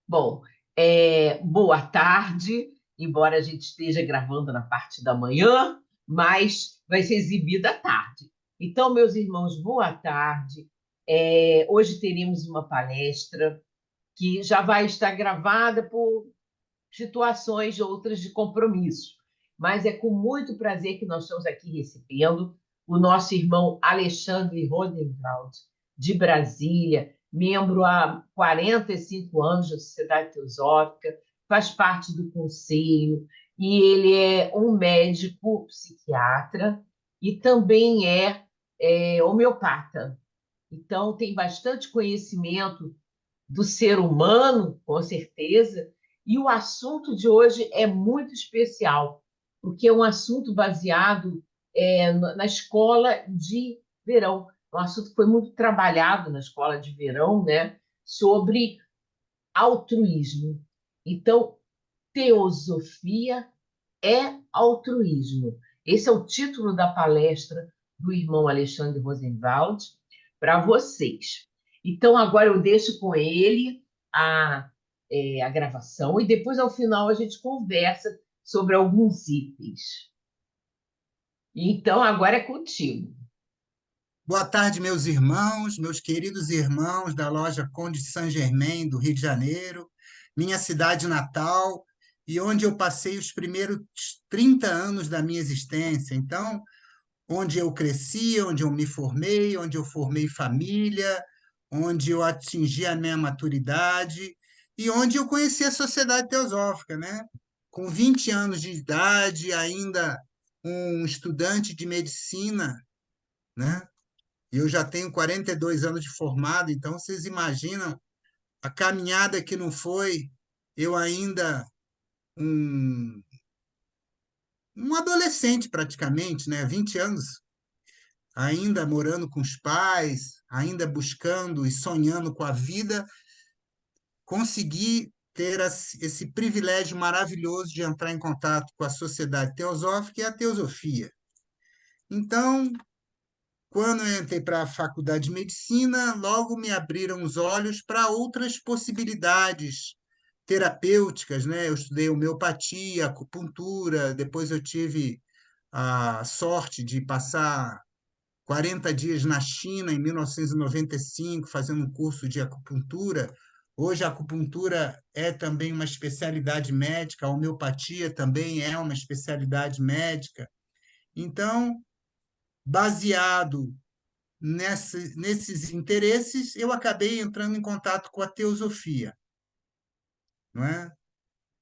Bom, boa tarde, embora a gente esteja gravando na parte da manhã, mas vai ser exibida à tarde. Então, meus irmãos, boa tarde. Hoje teremos uma palestra que já vai estar gravada por situações outras de compromisso, mas é com muito prazer que nós estamos aqui recebendo o nosso irmão Alexandre Rodenwald, de Brasília, membro há 45 anos da Sociedade Teosófica, faz parte do conselho, e ele é um médico psiquiatra e também é homeopata. Então, tem bastante conhecimento do ser humano, com certeza, e o assunto de hoje é muito especial, porque é um assunto baseado na escola de verão. Um assunto que foi muito trabalhado na escola de verão, né? Sobre altruísmo. Então, teosofia é altruísmo. Esse é o título da palestra do irmão Alexandre Rosenwald para vocês. Então, agora eu deixo com ele a, a gravação e depois, ao final, a gente conversa sobre alguns itens. Então, agora é contigo. Boa tarde, meus irmãos, meus queridos irmãos da loja Conde de Saint-Germain, do Rio de Janeiro, minha cidade natal, e onde eu passei os primeiros 30 anos da minha existência. Então, onde eu cresci, onde eu me formei, onde eu formei família, onde eu atingi a minha maturidade e onde eu conheci a Sociedade Teosófica, né? Com 20 anos de idade, ainda um estudante de medicina, né? E eu já tenho 42 anos de formado, então vocês imaginam a caminhada que não foi eu ainda um, um adolescente praticamente, né? 20 anos, ainda morando com os pais, ainda buscando e sonhando com a vida, consegui ter esse privilégio maravilhoso de entrar em contato com a sociedade teosófica e a teosofia. Então, quando eu entrei para a faculdade de medicina, logo me abriram os olhos para outras possibilidades terapêuticas, né? Eu estudei homeopatia, acupuntura, depois eu tive a sorte de passar 40 dias na China, em 1995, fazendo um curso de acupuntura. Hoje, a acupuntura é também uma especialidade médica, a homeopatia também é uma especialidade médica. Então, baseado nesses interesses, eu acabei entrando em contato com a teosofia, não é?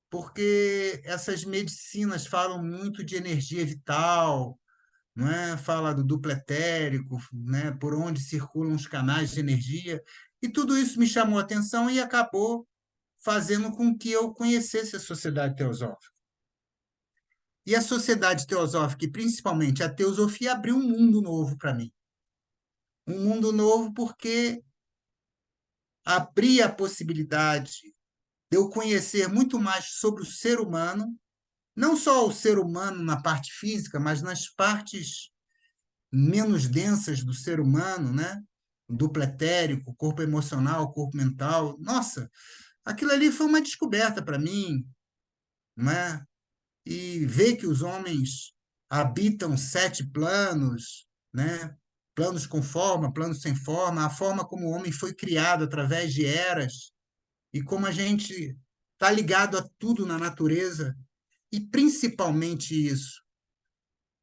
Porque essas medicinas falam muito de energia vital, não é? Fala do duplo etérico, né? Por onde circulam os canais de energia, e tudo isso me chamou a atenção e acabou fazendo com que eu conhecesse a Sociedade Teosófica. E a Sociedade Teosófica, e principalmente a teosofia, abriu um mundo novo para mim. Um mundo novo porque abria a possibilidade de eu conhecer muito mais sobre o ser humano, não só o ser humano na parte física, mas nas partes menos densas do ser humano, né? O duplo etérico, corpo emocional, corpo mental. Nossa, aquilo ali foi uma descoberta para mim, né? E ver que os homens habitam 7 planos, né? Planos com forma, planos sem forma, a forma como o homem foi criado através de eras e como a gente está ligado a tudo na natureza, e principalmente isso.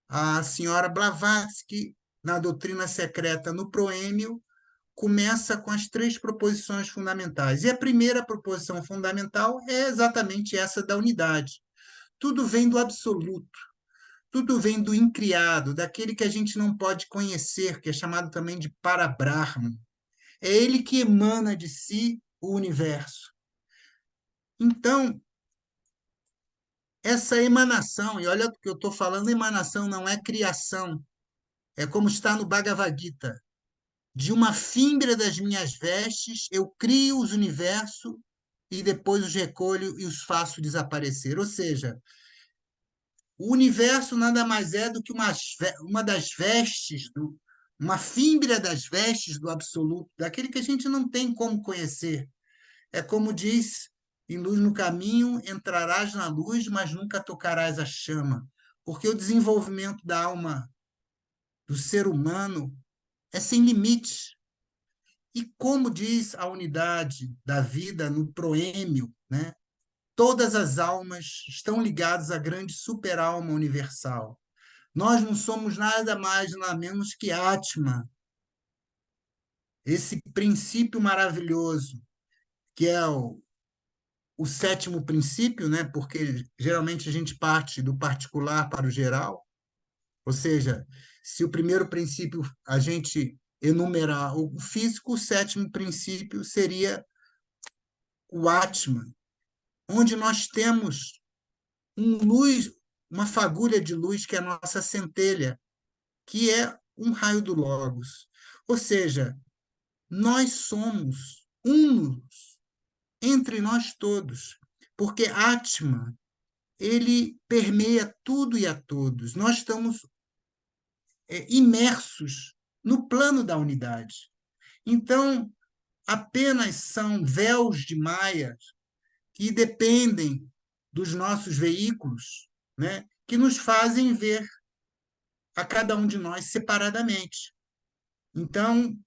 A senhora Blavatsky, na Doutrina Secreta, no Proêmio, começa com as 3 proposições fundamentais. E a primeira proposição fundamental é exatamente essa da unidade. Tudo vem do absoluto, tudo vem do incriado, daquele que a gente não pode conhecer, que é chamado também de Parabrahman. É ele que emana de si o universo. Então, essa emanação, e olha o que eu estou falando, emanação não é criação, é como está no Bhagavad Gita. De uma fímbria das minhas vestes, eu crio os universos e depois os recolho e os faço desaparecer. Ou seja, o universo nada mais é do que uma das vestes, uma fímbria das vestes do absoluto, daquele que a gente não tem como conhecer. É como diz e luz no caminho, entrarás na luz, mas nunca tocarás a chama, porque o desenvolvimento da alma do ser humano é sem limites. E como diz a unidade da vida no proêmio, né? Todas as almas estão ligadas à grande superalma universal. Nós não somos nada mais, nada menos que Atma, esse princípio maravilhoso, que é o sétimo princípio, né? Porque geralmente a gente parte do particular para o geral, ou seja, se o primeiro princípio a gente enumerar o físico, o sétimo princípio seria o Atman, onde nós temos luz, uma fagulha de luz que é a nossa centelha, que é um raio do Logos. Ou seja, nós somos unos entre nós todos, porque Atman, ele permeia tudo e a todos. Nós estamos imersos no plano da unidade. Então, apenas são véus de Maia que dependem dos nossos veículos, né, que nos fazem ver a cada um de nós separadamente. Então,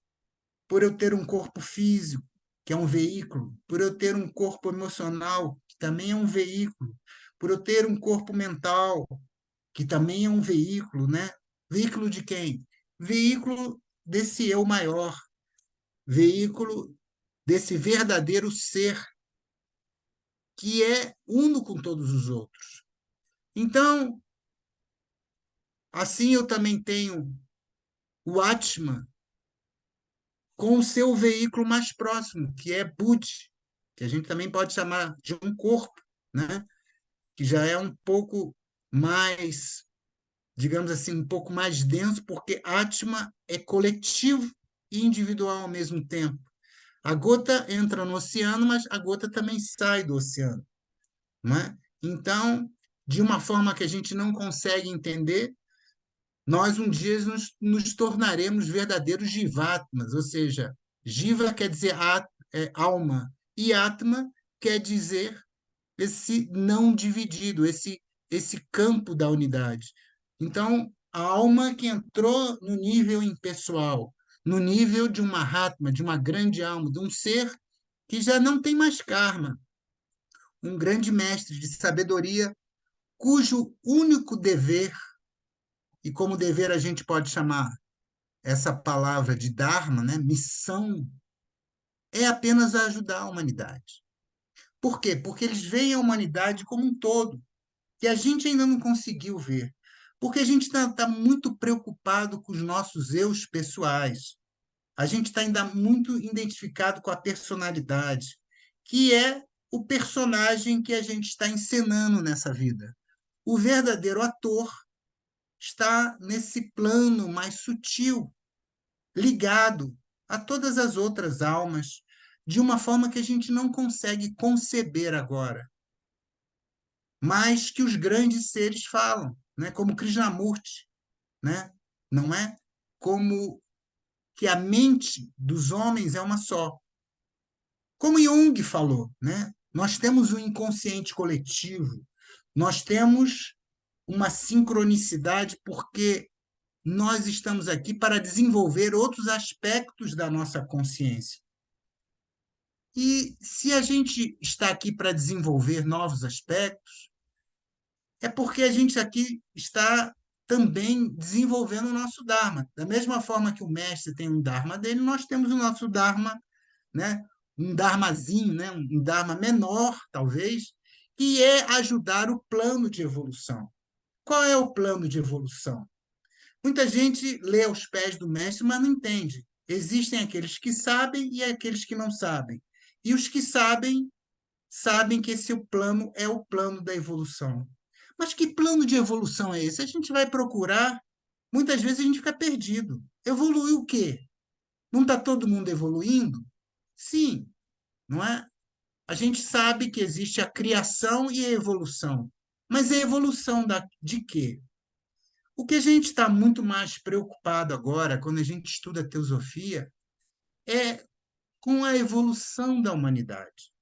por eu ter um corpo físico, que é um veículo, por eu ter um corpo emocional, que também é um veículo, por eu ter um corpo mental, que também é um veículo, né? Veículo de quem? Veículo desse eu maior, veículo desse verdadeiro ser que é uno com todos os outros. Então, assim eu também tenho o Atman com o seu veículo mais próximo, que é Budi, que a gente também pode chamar de um corpo, né? Que já é um pouco mais, digamos assim, um pouco mais denso, porque Atma é coletivo e individual ao mesmo tempo. A gota entra no oceano, mas a gota também sai do oceano, não é? Então, de uma forma que a gente não consegue entender, nós um dia nos tornaremos verdadeiros jivatmas, ou seja, jiva quer dizer alma, e atma quer dizer esse não dividido, esse campo da unidade. Então, a alma que entrou no nível impessoal, no nível de uma Mahatma, de uma grande alma, de um ser que já não tem mais karma, um grande mestre de sabedoria, cujo único dever, e como dever a gente pode chamar essa palavra de Dharma, né, missão, é apenas ajudar a humanidade. Por quê? Porque eles veem a humanidade como um todo, que a gente ainda não conseguiu ver. Porque a gente está muito preocupado com os nossos eus pessoais. A gente está ainda muito identificado com a personalidade, que é o personagem que a gente está encenando nessa vida. O verdadeiro ator está nesse plano mais sutil, ligado a todas as outras almas, de uma forma que a gente não consegue conceber agora, mas que os grandes seres falam, né? Como Krishnamurti, né? Não é? Como que a mente dos homens é uma só. Como Jung falou, né? Nós temos um inconsciente coletivo, nós temos uma sincronicidade porque nós estamos aqui para desenvolver outros aspectos da nossa consciência. E se a gente está aqui para desenvolver novos aspectos, é porque a gente aqui está também desenvolvendo o nosso Dharma. Da mesma forma que o mestre tem um Dharma dele, nós temos o nosso Dharma, né? Um Dharmazinho, né? Um Dharma menor, talvez, que é ajudar o plano de evolução. Qual é o plano de evolução? Muita gente lê aos pés do mestre, mas não entende. Existem aqueles que sabem e aqueles que não sabem. E os que sabem, sabem que esse plano é o plano da evolução. Mas que plano de evolução é esse? A gente vai procurar, muitas vezes a gente fica perdido. Evoluir o quê? Não está todo mundo evoluindo? Sim, não é? A gente sabe que existe a criação e a evolução. Mas a evolução de quê? O que a gente está muito mais preocupado agora, quando a gente estuda teosofia, é com a evolução da humanidade.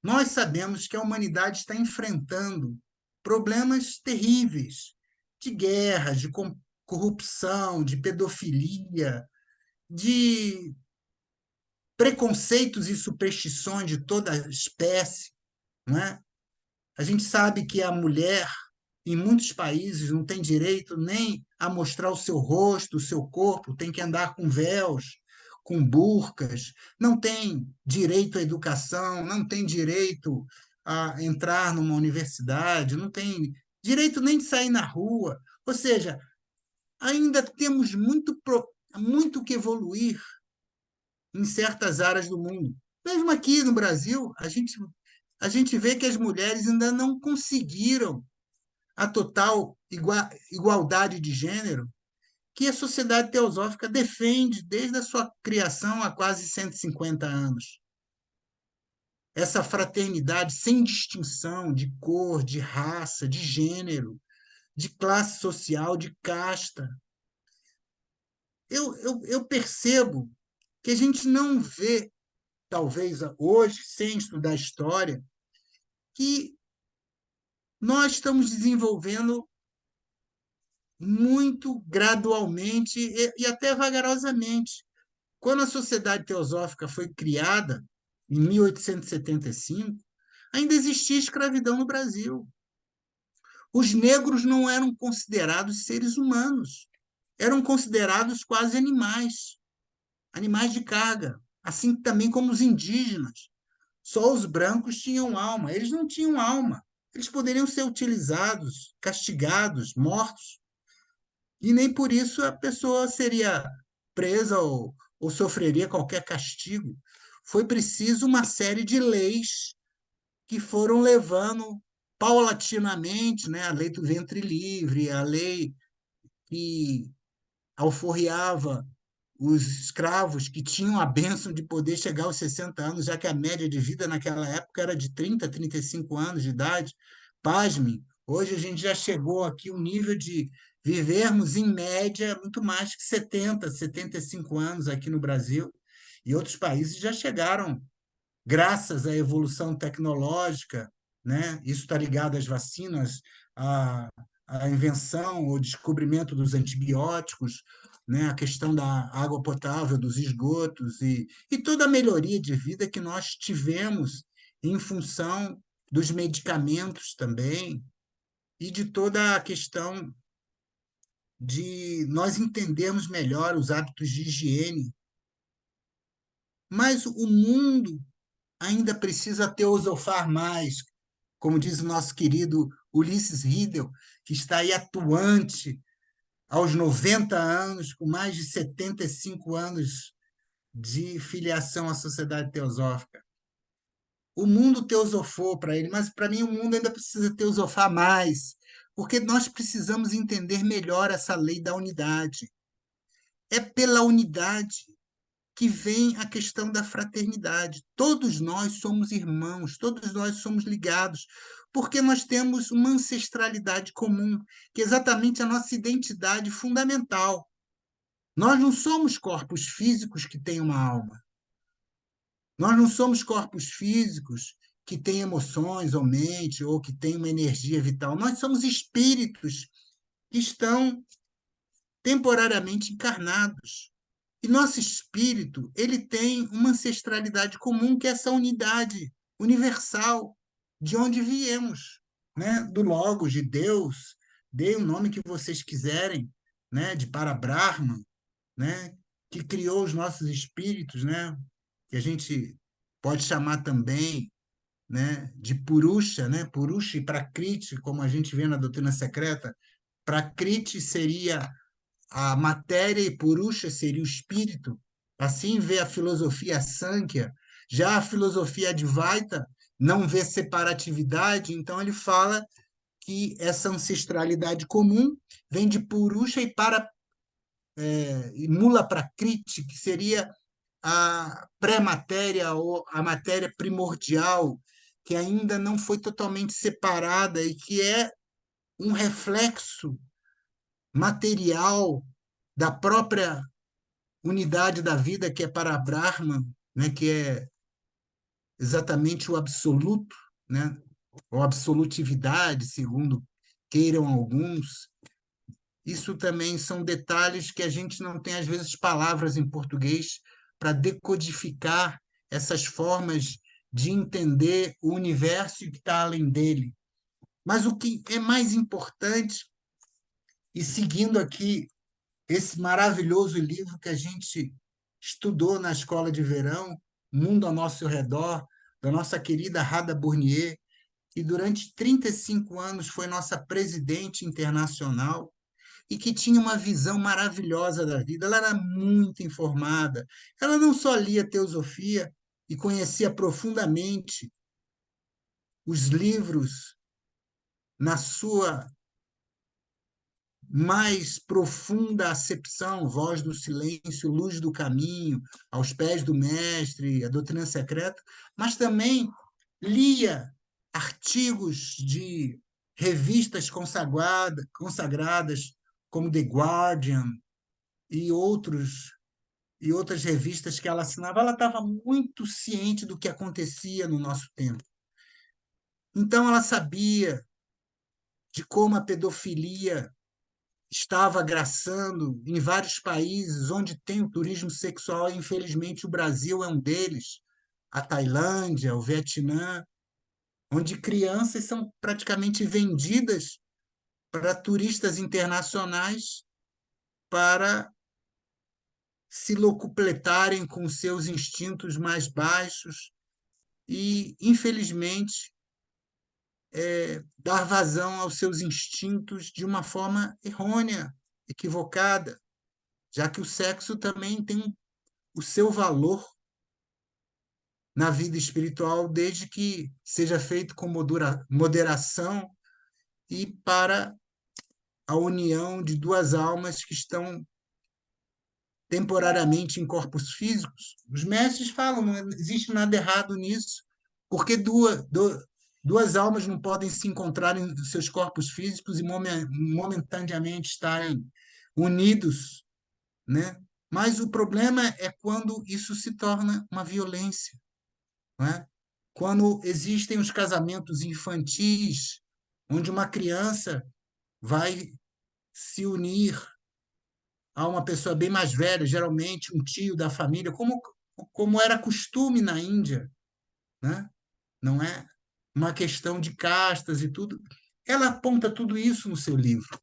Nós sabemos que a humanidade está enfrentando problemas terríveis de guerra, de corrupção, de pedofilia, de preconceitos e superstições de toda espécie, não é? A gente sabe que a mulher, em muitos países, não tem direito nem a mostrar o seu rosto, o seu corpo, tem que andar com véus, com burcas, não tem direito à educação, não tem direito a entrar numa universidade, não tem direito nem de sair na rua. Ou seja, ainda temos muito que evoluir em certas áreas do mundo. Mesmo aqui no Brasil, a gente vê que as mulheres ainda não conseguiram a total igualdade de gênero que a Sociedade Teosófica defende desde a sua criação há quase 150 anos. Essa fraternidade sem distinção de cor, de raça, de gênero, de classe social, de casta. Eu percebo que a gente não vê, talvez hoje, sem estudar história, que nós estamos desenvolvendo muito gradualmente e até vagarosamente. Quando a Sociedade Teosófica foi criada, em 1875, ainda existia escravidão no Brasil. Os negros não eram considerados seres humanos, eram considerados quase animais, animais de carga, assim também como os indígenas. Só os brancos tinham alma, eles não tinham alma. Eles poderiam ser utilizados, castigados, mortos, e nem por isso a pessoa seria presa ou sofreria qualquer castigo. Foi preciso uma série de leis que foram levando paulatinamente, né, a lei do ventre livre, a lei que alforriava os escravos que tinham a bênção de poder chegar aos 60 anos, já que a média de vida naquela época era de 30, 35 anos de idade. Pasmem, hoje a gente já chegou aqui um nível de vivermos, em média, muito mais que 70, 75 anos aqui no Brasil, e outros países já chegaram, graças à evolução tecnológica, né? Isso está ligado às vacinas, à invenção ou descobrimento dos antibióticos, né? A questão da água potável, dos esgotos e toda a melhoria de vida que nós tivemos em função dos medicamentos também e de toda a questão de nós entendermos melhor os hábitos de higiene. Mas o mundo ainda precisa teosofar mais, como diz o nosso querido Ulisses Riedel, que está aí atuante aos 90 anos, com mais de 75 anos de filiação à Sociedade Teosófica. O mundo teosofou para ele, mas para mim o mundo ainda precisa teosofar mais, porque nós precisamos entender melhor essa lei da unidade. É pela unidade que vem a questão da fraternidade. Todos nós somos irmãos, todos nós somos ligados, porque nós temos uma ancestralidade comum, que é exatamente a nossa identidade fundamental. Nós não somos corpos físicos que têm uma alma. Nós não somos corpos físicos que têm emoções ou mente, ou que têm uma energia vital. Nós somos espíritos que estão temporariamente encarnados. E nosso espírito, ele tem uma ancestralidade comum, que é essa unidade universal de onde viemos, né? Do Logos, de Deus, dê o nome que vocês quiserem, né? De Parabrahma, né? Que criou os nossos espíritos, né? Que a gente pode chamar também, né? De Purusha, né? Purusha e Prakriti, como a gente vê na doutrina secreta. Prakriti seria a matéria e Purusha seria o espírito. Assim vê a filosofia Sankhya. Já a filosofia Advaita não vê separatividade, então ele fala que essa ancestralidade comum vem de Purusha e Mula Prakriti, que seria a pré-matéria ou a matéria primordial, que ainda não foi totalmente separada e que é um reflexo material da própria unidade da vida, que é para Brahman, né, que é exatamente o absoluto, né? Ou absolutividade, segundo queiram alguns. Isso também são detalhes que a gente não tem, às vezes, palavras em português para decodificar essas formas de entender o universo e o que está além dele. Mas o que é mais importante, e seguindo aqui esse maravilhoso livro que a gente estudou na escola de verão, Mundo ao Nosso Redor, da nossa querida Rada Burnier, que durante 35 anos foi nossa presidente internacional e que tinha uma visão maravilhosa da vida. Ela era muito informada. Ela não só lia teosofia e conhecia profundamente os livros na sua mais profunda acepção, Voz do Silêncio, Luz do Caminho, Aos Pés do Mestre, A Doutrina Secreta, mas também lia artigos de revistas consagradas como The Guardian e outras revistas que ela assinava. Ela estava muito ciente do que acontecia no nosso tempo. Então, ela sabia de como a pedofilia estava graçando em vários países onde tem o turismo sexual, e infelizmente o Brasil é um deles, a Tailândia, o Vietnã, onde crianças são praticamente vendidas para turistas internacionais para se locupletarem com seus instintos mais baixos e, infelizmente, dar vazão aos seus instintos de uma forma errônea, equivocada, já que o sexo também tem o seu valor na vida espiritual, desde que seja feito com moderação e para a união de duas almas que estão temporariamente em corpos físicos. Os mestres falam, não existe nada errado nisso, porque duas almas não podem se encontrar em seus corpos físicos e momentaneamente estarem unidos, né? Mas o problema é quando isso se torna uma violência, não é? Quando existem os casamentos infantis, onde uma criança vai se unir a uma pessoa bem mais velha, geralmente um tio da família, como era costume na Índia, né? Não é uma questão de castas e tudo. Ela aponta tudo isso no seu livro.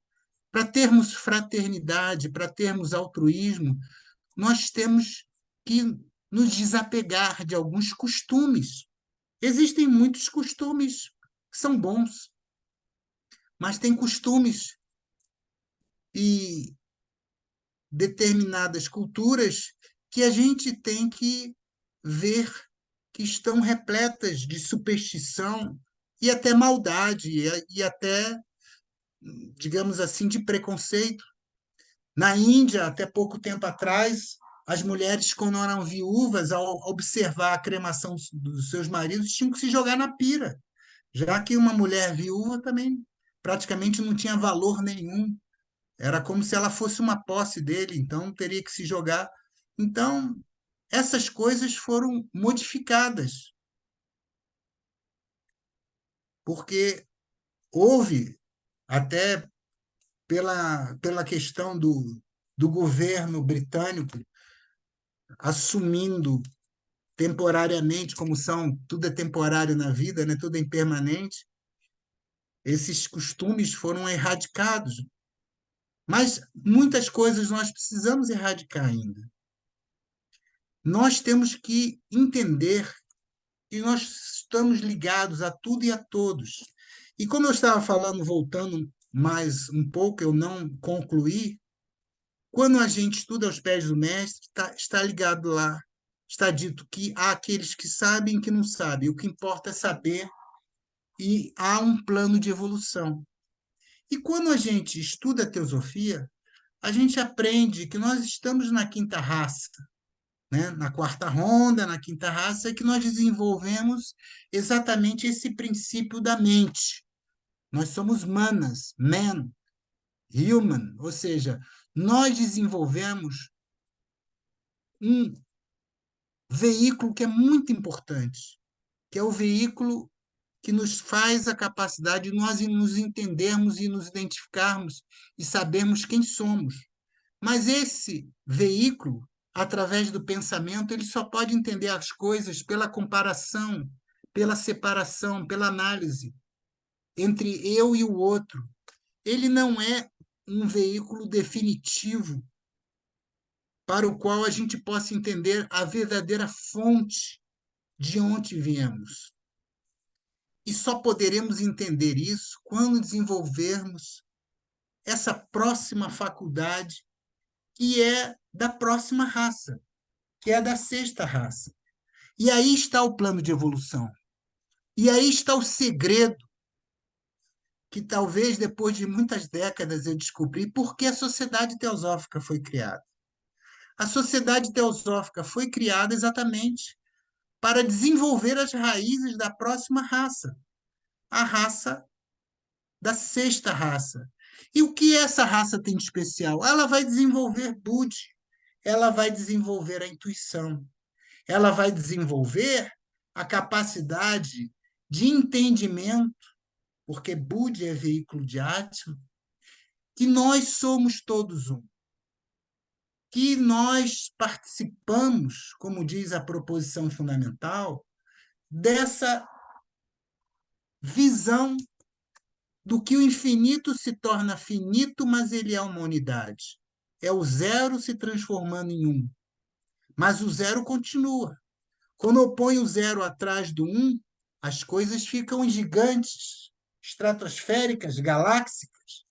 Para termos fraternidade, para termos altruísmo, nós temos que nos desapegar de alguns costumes. Existem muitos costumes que são bons, mas tem costumes e determinadas culturas que a gente tem que ver que estão repletas de superstição e até maldade e até, digamos assim, de preconceito. Na Índia, até pouco tempo atrás, as mulheres, quando eram viúvas, ao observar a cremação dos seus maridos, tinham que se jogar na pira, já que uma mulher viúva também praticamente não tinha valor nenhum. Era como se ela fosse uma posse dele, então teria que se jogar. Então, essas coisas foram modificadas, porque houve, até pela questão do governo britânico assumindo temporariamente, como são, tudo é temporário na vida, né? Tudo é impermanente, esses costumes foram erradicados. Mas muitas coisas nós precisamos erradicar ainda. Nós temos que entender que nós estamos ligados a tudo e a todos. E como eu estava falando, voltando mais um pouco, eu não concluí, quando a gente estuda aos pés do mestre, está ligado lá. Está dito que há aqueles que sabem e que não sabem. O que importa é saber e há um plano de evolução. E quando a gente estuda a teosofia, a gente aprende que nós estamos na quinta raça, né? Na quarta ronda, na quinta raça, é que nós desenvolvemos exatamente esse princípio da mente. Nós somos manas, man, human, ou seja, nós desenvolvemos um veículo que é muito importante, que é o veículo que nos faz a capacidade de nós nos entendermos e nos identificarmos e sabermos quem somos. Mas esse veículo, através do pensamento, ele só pode entender as coisas pela comparação, pela separação, pela análise entre eu e o outro. Ele não é um veículo definitivo para o qual a gente possa entender a verdadeira fonte de onde viemos. E só poderemos entender isso quando desenvolvermos essa próxima faculdade, que é da próxima raça, que é da sexta raça. E aí está o plano de evolução. E aí está o segredo, que talvez depois de muitas décadas eu descobri por que a Sociedade Teosófica foi criada. A Sociedade Teosófica foi criada exatamente para desenvolver as raízes da próxima raça, a raça da sexta raça. E o que essa raça tem de especial? Ela vai desenvolver Budi, ela vai desenvolver a intuição, ela vai desenvolver a capacidade de entendimento, porque Budi é veículo de Atma, que nós somos todos um, que nós participamos, como diz a proposição fundamental, dessa visão do que o infinito se torna finito, mas ele é uma unidade. É o zero se transformando em um. Mas o zero continua. Quando eu ponho o zero atrás do um, as coisas ficam gigantes, estratosféricas, galáxicas.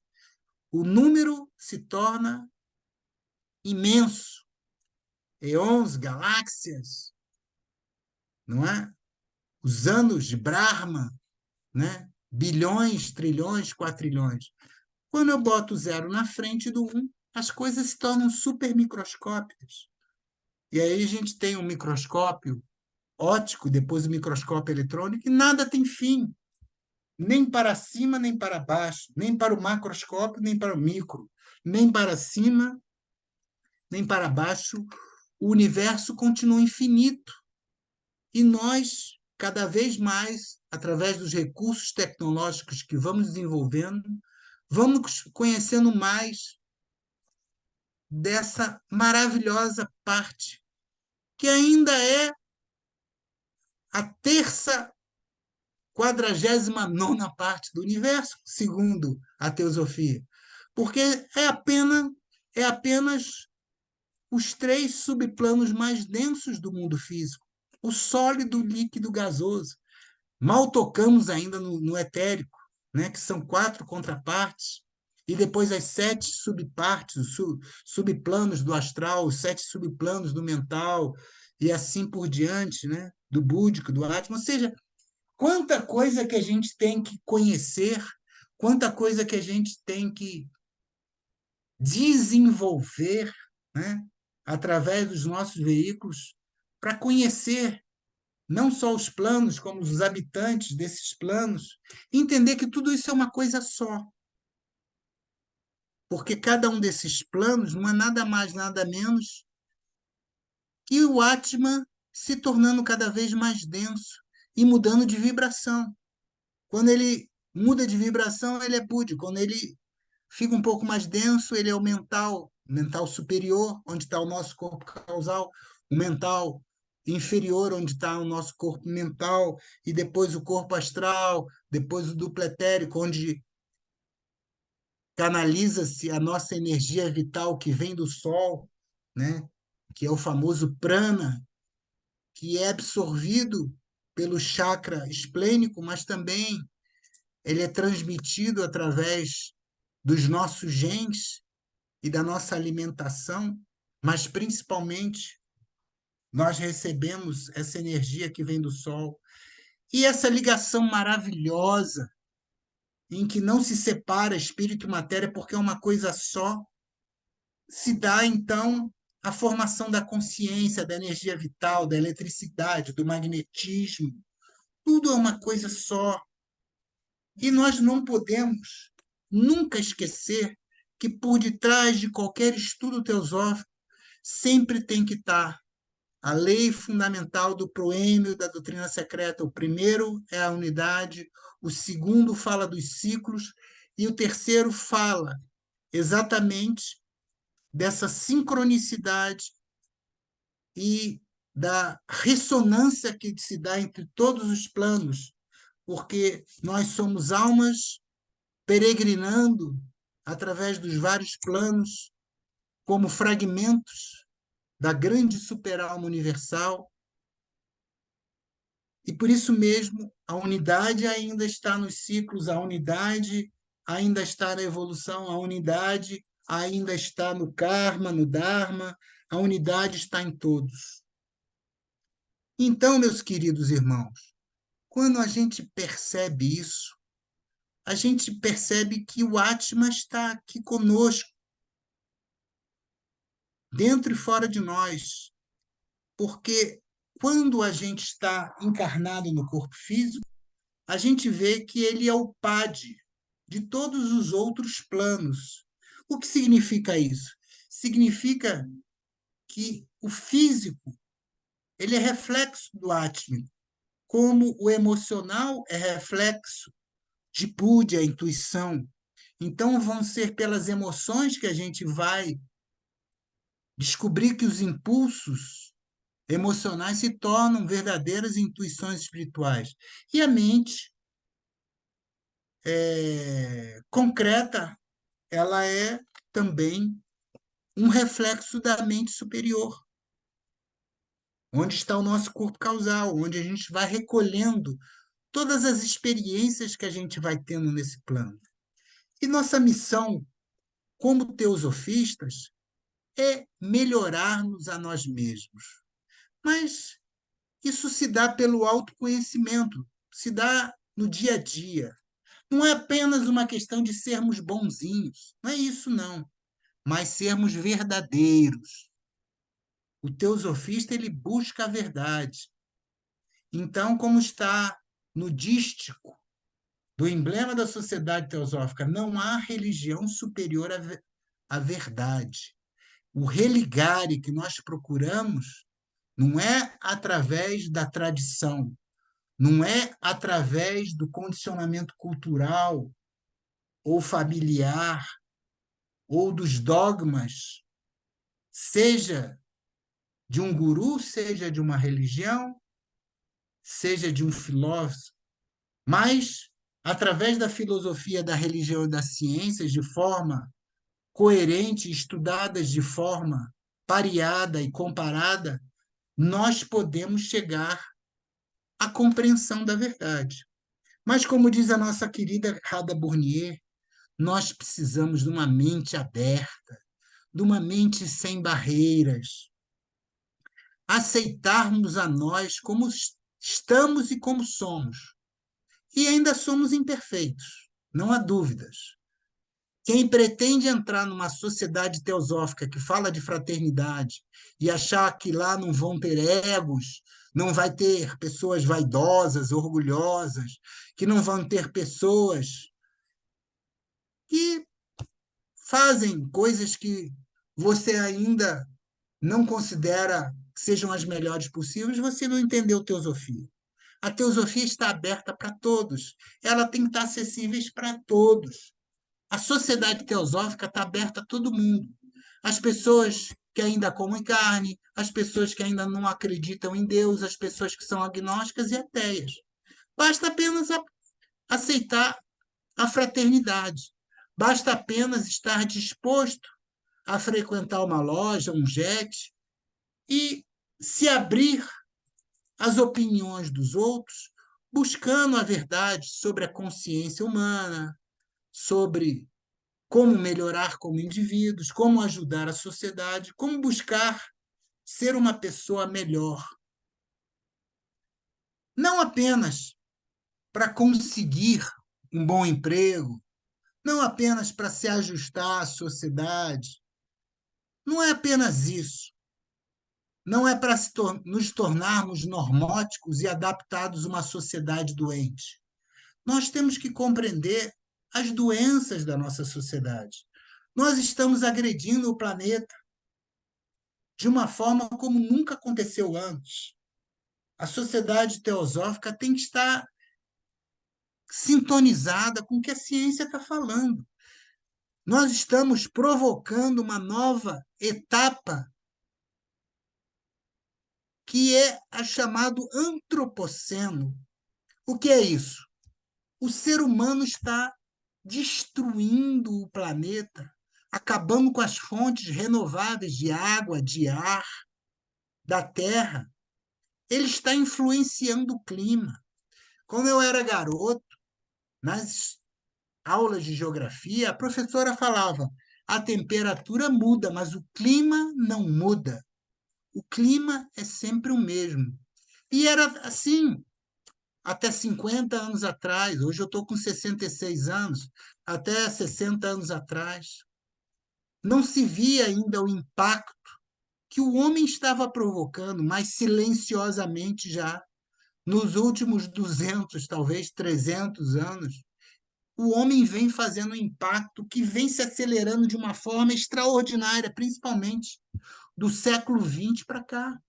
O número se torna imenso. Eons, galáxias, não é? Os anos de Brahma, né? Bilhões, trilhões, quatrilhões. Quando eu boto o zero na frente do um, as coisas se tornam super microscópicas. E aí a gente tem um microscópio óptico, depois o microscópio eletrônico, e nada tem fim, nem para cima, nem para baixo, nem para o macroscópio, nem para o micro, nem para cima, nem para baixo. O universo continua infinito. E nós, cada vez mais, através dos recursos tecnológicos que vamos desenvolvendo, vamos conhecendo mais dessa maravilhosa parte, que ainda é a terça, 49ª parte do universo, segundo a teosofia, porque é apenas os três subplanos mais densos do mundo físico, o sólido, o líquido, o gasoso. Mal tocamos ainda no etérico, né, que são 4 contrapartes, e depois as 7 subpartes, os subplanos do astral, os 7 subplanos do mental, e assim por diante, né, do búdico, do átmico. Ou seja, quanta coisa que a gente tem que conhecer, quanta coisa que a gente tem que desenvolver, né, através dos nossos veículos, para conhecer não só os planos, como os habitantes desses planos, entender que tudo isso é uma coisa só. Porque cada um desses planos não é nada mais, nada menos que o Atman se tornando cada vez mais denso e mudando de vibração. Quando ele muda de vibração, ele é Budi. Quando ele fica um pouco mais denso, ele é o mental, mental superior, onde está o nosso corpo causal, o mental inferior, onde está o nosso corpo mental, e depois o corpo astral, depois o duplo etérico, onde canaliza-se a nossa energia vital que vem do Sol, né? Que é o famoso prana, que é absorvido pelo chakra esplênico, mas também ele é transmitido através dos nossos genes e da nossa alimentação, mas principalmente nós recebemos essa energia que vem do Sol. E essa ligação maravilhosa, em que não se separa espírito e matéria, porque é uma coisa só, se dá então a formação da consciência, da energia vital, da eletricidade, do magnetismo. Tudo é uma coisa só. E nós não podemos nunca esquecer que por detrás de qualquer estudo teosófico sempre tem que estar a lei fundamental do proêmio da doutrina secreta. O primeiro é a unidade, o segundo fala dos ciclos, e o terceiro fala exatamente dessa sincronicidade e da ressonância que se dá entre todos os planos, porque nós somos almas peregrinando através dos vários planos, como fragmentos da grande superalma universal, e por isso mesmo a unidade ainda está nos ciclos, a unidade ainda está na evolução, a unidade ainda está no karma, no dharma, a unidade está em todos. Então, meus queridos irmãos, quando a gente percebe isso, a gente percebe que o Atma está aqui conosco, dentro e fora de nós, porque quando a gente está encarnado no corpo físico, a gente vê que ele é o PAD de todos os outros planos. O que significa isso? Significa que o físico ele é reflexo do átmico, como o emocional é reflexo de Budi, a intuição. Então, vão ser pelas emoções que a gente vai descobrir que os impulsos emocionais se tornam verdadeiras intuições espirituais. E a mente concreta, ela é também um reflexo da mente superior, onde está o nosso corpo causal, onde a gente vai recolhendo todas as experiências que a gente vai tendo nesse plano. E nossa missão, como teosofistas, é melhorarmos a nós mesmos. Mas isso se dá pelo autoconhecimento, se dá no dia a dia. Não é apenas uma questão de sermos bonzinhos, não é isso, não, mas sermos verdadeiros. O teosofista ele busca a verdade. Então, como está no dístico do emblema da sociedade teosófica, não há religião superior à verdade. O religare que nós procuramos não é através da tradição, não é através do condicionamento cultural ou familiar ou dos dogmas, seja de um guru, seja de uma religião, seja de um filósofo, mas através da filosofia, da religião e das ciências, de forma coerente, estudadas de forma pareada e comparada, nós podemos chegar à compreensão da verdade. Mas, como diz a nossa querida Radha Burnier, nós precisamos de uma mente aberta, de uma mente sem barreiras, aceitarmos a nós como estamos e como somos. E ainda somos imperfeitos, não há dúvidas. Quem pretende entrar numa sociedade teosófica que fala de fraternidade e achar que lá não vão ter egos, não vai ter pessoas vaidosas, orgulhosas, que não vão ter pessoas que fazem coisas que você ainda não considera que sejam as melhores possíveis, você não entendeu teosofia. A teosofia está aberta para todos, ela tem que estar acessível para todos. A sociedade teosófica está aberta a todo mundo. As pessoas que ainda comem carne, as pessoas que ainda não acreditam em Deus, as pessoas que são agnósticas e ateias. Basta apenas aceitar a fraternidade. Basta apenas estar disposto a frequentar uma loja, um jet, e se abrir às opiniões dos outros, buscando a verdade sobre a consciência humana, sobre como melhorar como indivíduos, como ajudar a sociedade, como buscar ser uma pessoa melhor. Não apenas para conseguir um bom emprego, não apenas para se ajustar à sociedade, não é apenas isso. Não é para nos tornarmos normóticos e adaptados a uma sociedade doente. Nós temos que compreender as doenças da nossa sociedade. Nós estamos agredindo o planeta. de uma forma como nunca aconteceu antes. A sociedade teosófica tem que estar sintonizada com o que a ciência está falando. Nós estamos provocando uma nova etapa, que é a chamado antropoceno. O que é isso? O ser humano está destruindo o planeta, acabando com as fontes renováveis de água, de ar, da terra. Ele está influenciando o clima. Quando eu era garoto, nas aulas de geografia, a professora falava: a temperatura muda, mas o clima não muda. O clima é sempre o mesmo. E era assim até 50 anos atrás. Hoje eu estou com 66 anos. Até 60 anos atrás, não se via ainda o impacto que o homem estava provocando, mas silenciosamente já, nos últimos 200, talvez 300 anos, o homem vem fazendo um impacto que vem se acelerando de uma forma extraordinária, principalmente do século XX para cá.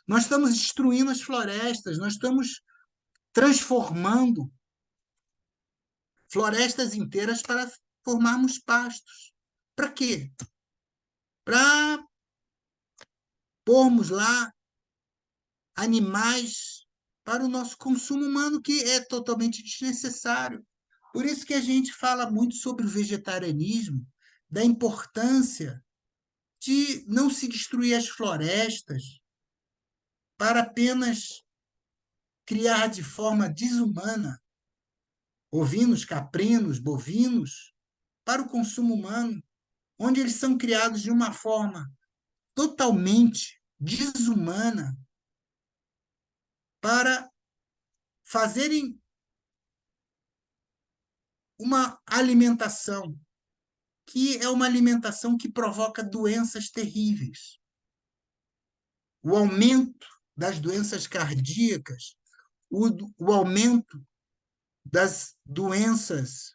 Nós estamos destruindo as florestas, nós estamos transformando florestas inteiras para formarmos pastos. Para quê? Para pormos lá animais para o nosso consumo humano, que é totalmente desnecessário. Por isso que a gente fala muito sobre o vegetarianismo, da importância de não se destruir as florestas para apenas criar de forma desumana ovinos, caprinos, bovinos para o consumo humano, onde eles são criados de uma forma totalmente desumana para fazerem uma alimentação que é uma alimentação que provoca doenças terríveis. O aumento das doenças cardíacas, o aumento das doenças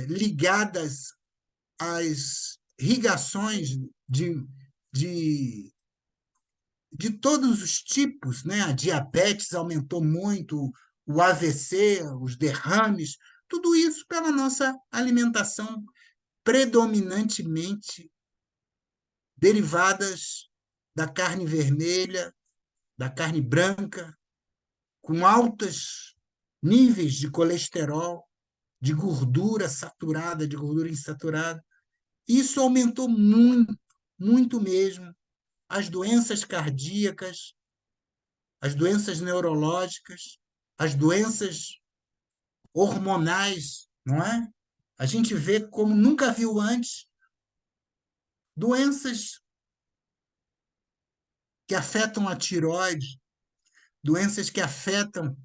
ligadas às irrigações de, de todos os tipos, né? A diabetes aumentou muito, o AVC, os derrames, tudo isso pela nossa alimentação predominantemente derivadas da carne vermelha, da carne branca, com altos níveis de colesterol, de gordura saturada, de gordura insaturada. Isso aumentou muito, muito mesmo as doenças cardíacas, as doenças neurológicas, as doenças hormonais, não é? A gente vê como nunca viu antes doenças que afetam a tireoide, doenças que afetam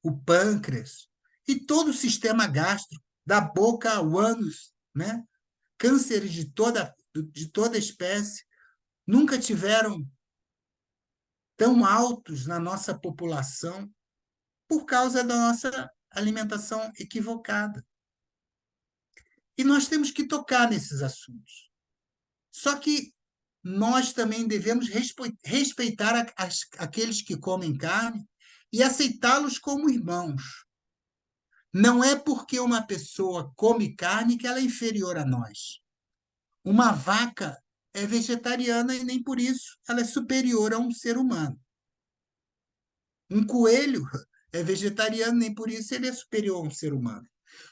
o pâncreas e todo o sistema gástrico, da boca ao ânus, né? Cânceres de toda espécie nunca tiveram tão altos na nossa população por causa da nossa alimentação equivocada. E nós temos que tocar nesses assuntos. Só que nós também devemos respeitar aqueles que comem carne e aceitá-los como irmãos. Não é porque uma pessoa come carne que ela é inferior a nós. Uma vaca é vegetariana e nem por isso ela é superior a um ser humano. Um coelho é vegetariano, nem por isso ele é superior a um ser humano.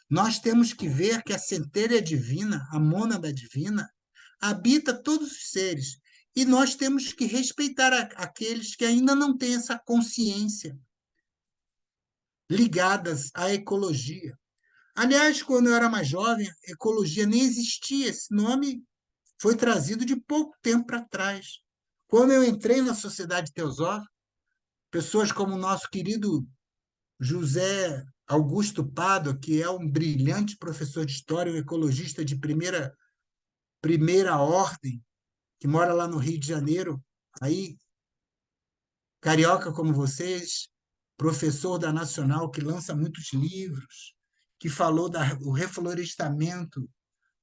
Nós temos que ver que a centelha divina, a mônada divina, habita todos os seres. E nós temos que respeitar aqueles que ainda não têm essa consciência ligadas à ecologia. Aliás, quando eu era mais jovem, ecologia nem existia. Esse nome foi trazido de pouco tempo para trás. Quando eu entrei na Sociedade Teosófica, pessoas como o nosso querido José Augusto Pádua, que é um brilhante professor de história, um ecologista de primeira ordem, que mora lá no Rio de Janeiro, aí, carioca como vocês, professor da Nacional, que lança muitos livros, que falou do reflorestamento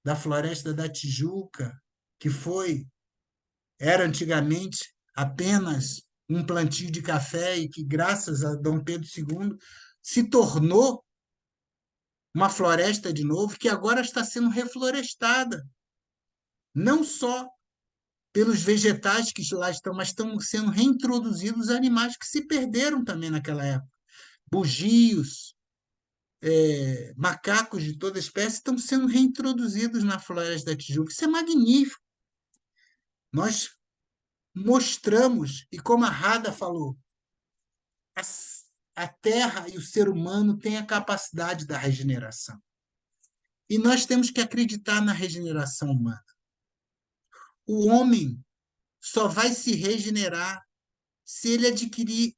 da Floresta da Tijuca, que foi era antigamente apenas um plantio de café e que, graças a Dom Pedro II, se tornou uma floresta de novo, que agora está sendo reflorestada, não só pelos vegetais que lá estão, mas estão sendo reintroduzidos animais que se perderam também naquela época. Bugios, macacos de toda espécie estão sendo reintroduzidos na Floresta da Tijuca. Isso é magnífico. Nós mostramos, e como a Rada falou, a Terra e o ser humano têm a capacidade da regeneração. E nós temos que acreditar na regeneração humana. O homem só vai se regenerar se ele adquirir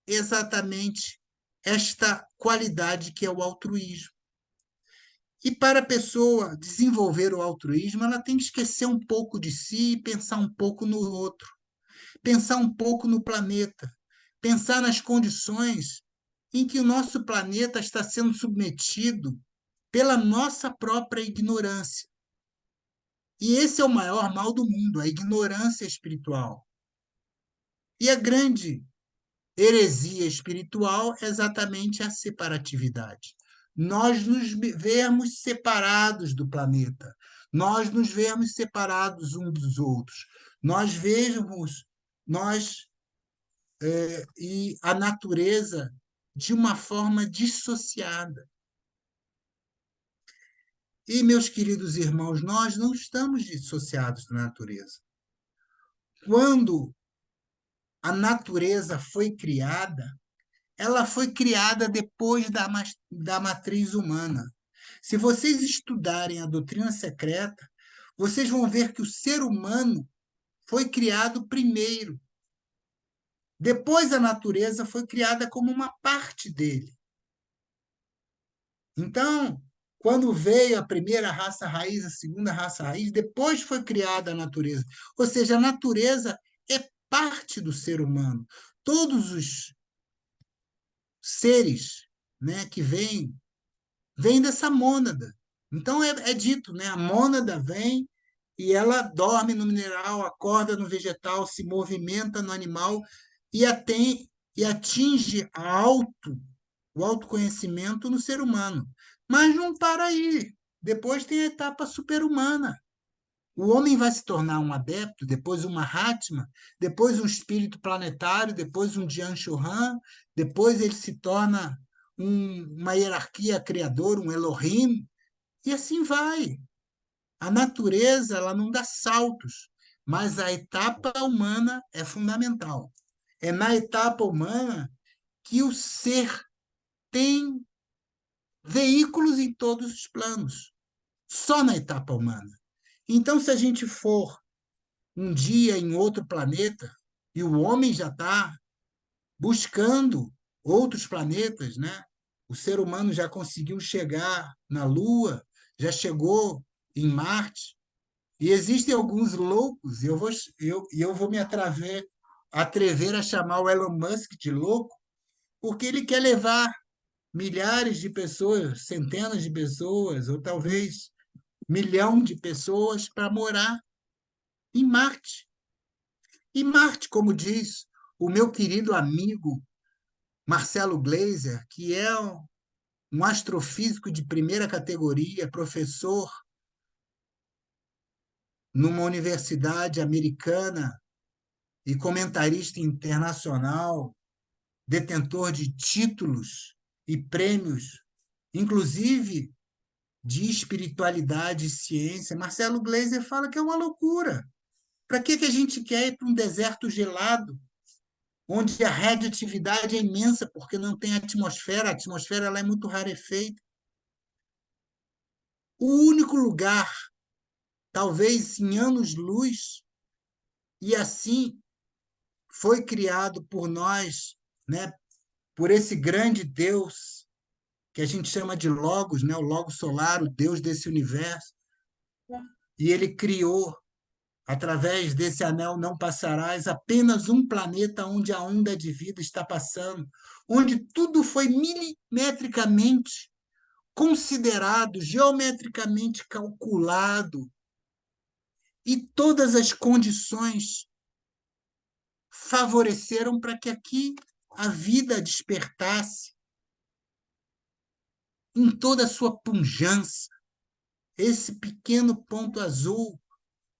exatamente esta qualidade que é o altruísmo. E para a pessoa desenvolver o altruísmo, ela tem que esquecer um pouco de si e pensar um pouco no outro, pensar um pouco no planeta, pensar nas condições em que o nosso planeta está sendo submetido pela nossa própria ignorância. E esse é o maior mal do mundo, a ignorância espiritual. E a grande heresia espiritual é exatamente a separatividade. Nós nos vermos separados do planeta, nós nos vermos separados uns dos outros, nós vemos nós e a natureza de uma forma dissociada. E, meus queridos irmãos, nós não estamos dissociados da natureza. Quando a natureza foi criada, ela foi criada depois da matriz humana. Se vocês estudarem a doutrina secreta, vocês vão ver que o ser humano foi criado primeiro. Depois a natureza foi criada como uma parte dele. Então, quando veio a primeira raça raiz, a segunda raça raiz, depois foi criada a natureza. Ou seja, a natureza é parte do ser humano. Todos os seres, né, que vêm dessa mônada. Então é dito, né, a mônada vem e ela dorme no mineral, acorda no vegetal, se movimenta no animal e atinge o autoconhecimento no ser humano. Mas não para aí. Depois tem a etapa super-humana. O homem vai se tornar um adepto, depois uma Mahatma, depois um espírito planetário, depois um Jian Chohan, depois ele se torna uma hierarquia criadora, um Elohim, e assim vai. A natureza ela não dá saltos, mas a etapa humana é fundamental. É na etapa humana que o ser tem veículos em todos os planos, só na etapa humana. Então, se a gente for um dia em outro planeta, e o homem já está buscando outros planetas, né? O ser humano já conseguiu chegar na Lua, já chegou em Marte, e existem alguns loucos, e eu vou me atrever a chamar o Elon Musk de louco, porque ele quer levar milhares de pessoas, centenas de pessoas, ou talvez milhão de pessoas para morar em Marte. E Marte, como diz o meu querido amigo Marcelo Gleiser, que é um astrofísico de primeira categoria, professor numa universidade americana e comentarista internacional, detentor de títulos e prêmios, inclusive de espiritualidade e ciência. Marcelo Gleiser fala que é uma loucura. Para que a gente quer ir para um deserto gelado, onde a radioatividade é imensa, porque não tem atmosfera, a atmosfera ela é muito rarefeita? O único lugar, talvez em anos-luz, e assim foi criado por nós, né, por esse grande Deus que a gente chama de Logos, né, o Logos solar, o Deus desse universo, e ele criou através desse anel não passarás, apenas um planeta onde a onda de vida está passando, onde tudo foi milimetricamente considerado, geometricamente calculado, e todas as condições favoreceram para que aqui a vida despertasse em toda a sua pujança. Esse pequeno ponto azul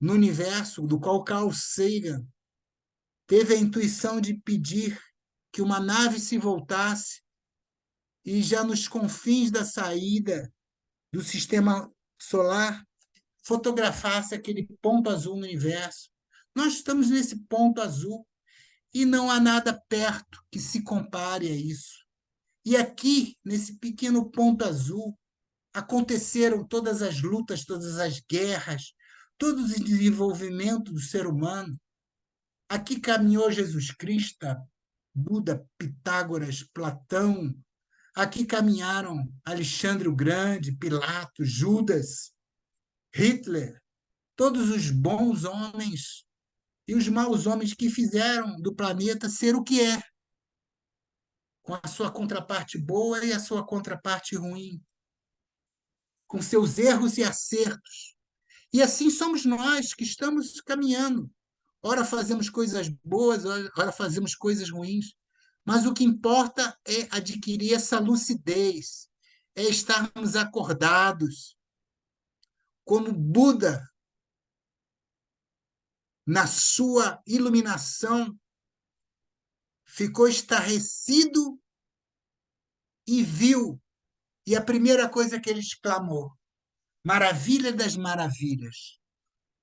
no universo, do qual Carl Sagan teve a intuição de pedir que uma nave se voltasse e já nos confins da saída do sistema solar fotografasse aquele ponto azul no universo. Nós estamos nesse ponto azul e não há nada perto que se compare a isso. E aqui, nesse pequeno ponto azul, aconteceram todas as lutas, todas as guerras, todo o desenvolvimento do ser humano. Aqui caminhou Jesus Cristo, Buda, Pitágoras, Platão. Aqui caminharam Alexandre o Grande, Pilatos, Judas, Hitler, todos os bons homens e os maus homens que fizeram do planeta ser o que é, com a sua contraparte boa e a sua contraparte ruim, com seus erros e acertos. E assim somos nós que estamos caminhando. Ora fazemos coisas boas, ora fazemos coisas ruins. Mas o que importa é adquirir essa lucidez, é estarmos acordados, como Buda, na sua iluminação, ficou estarrecido e viu. E a primeira coisa que ele exclamou: maravilha das maravilhas,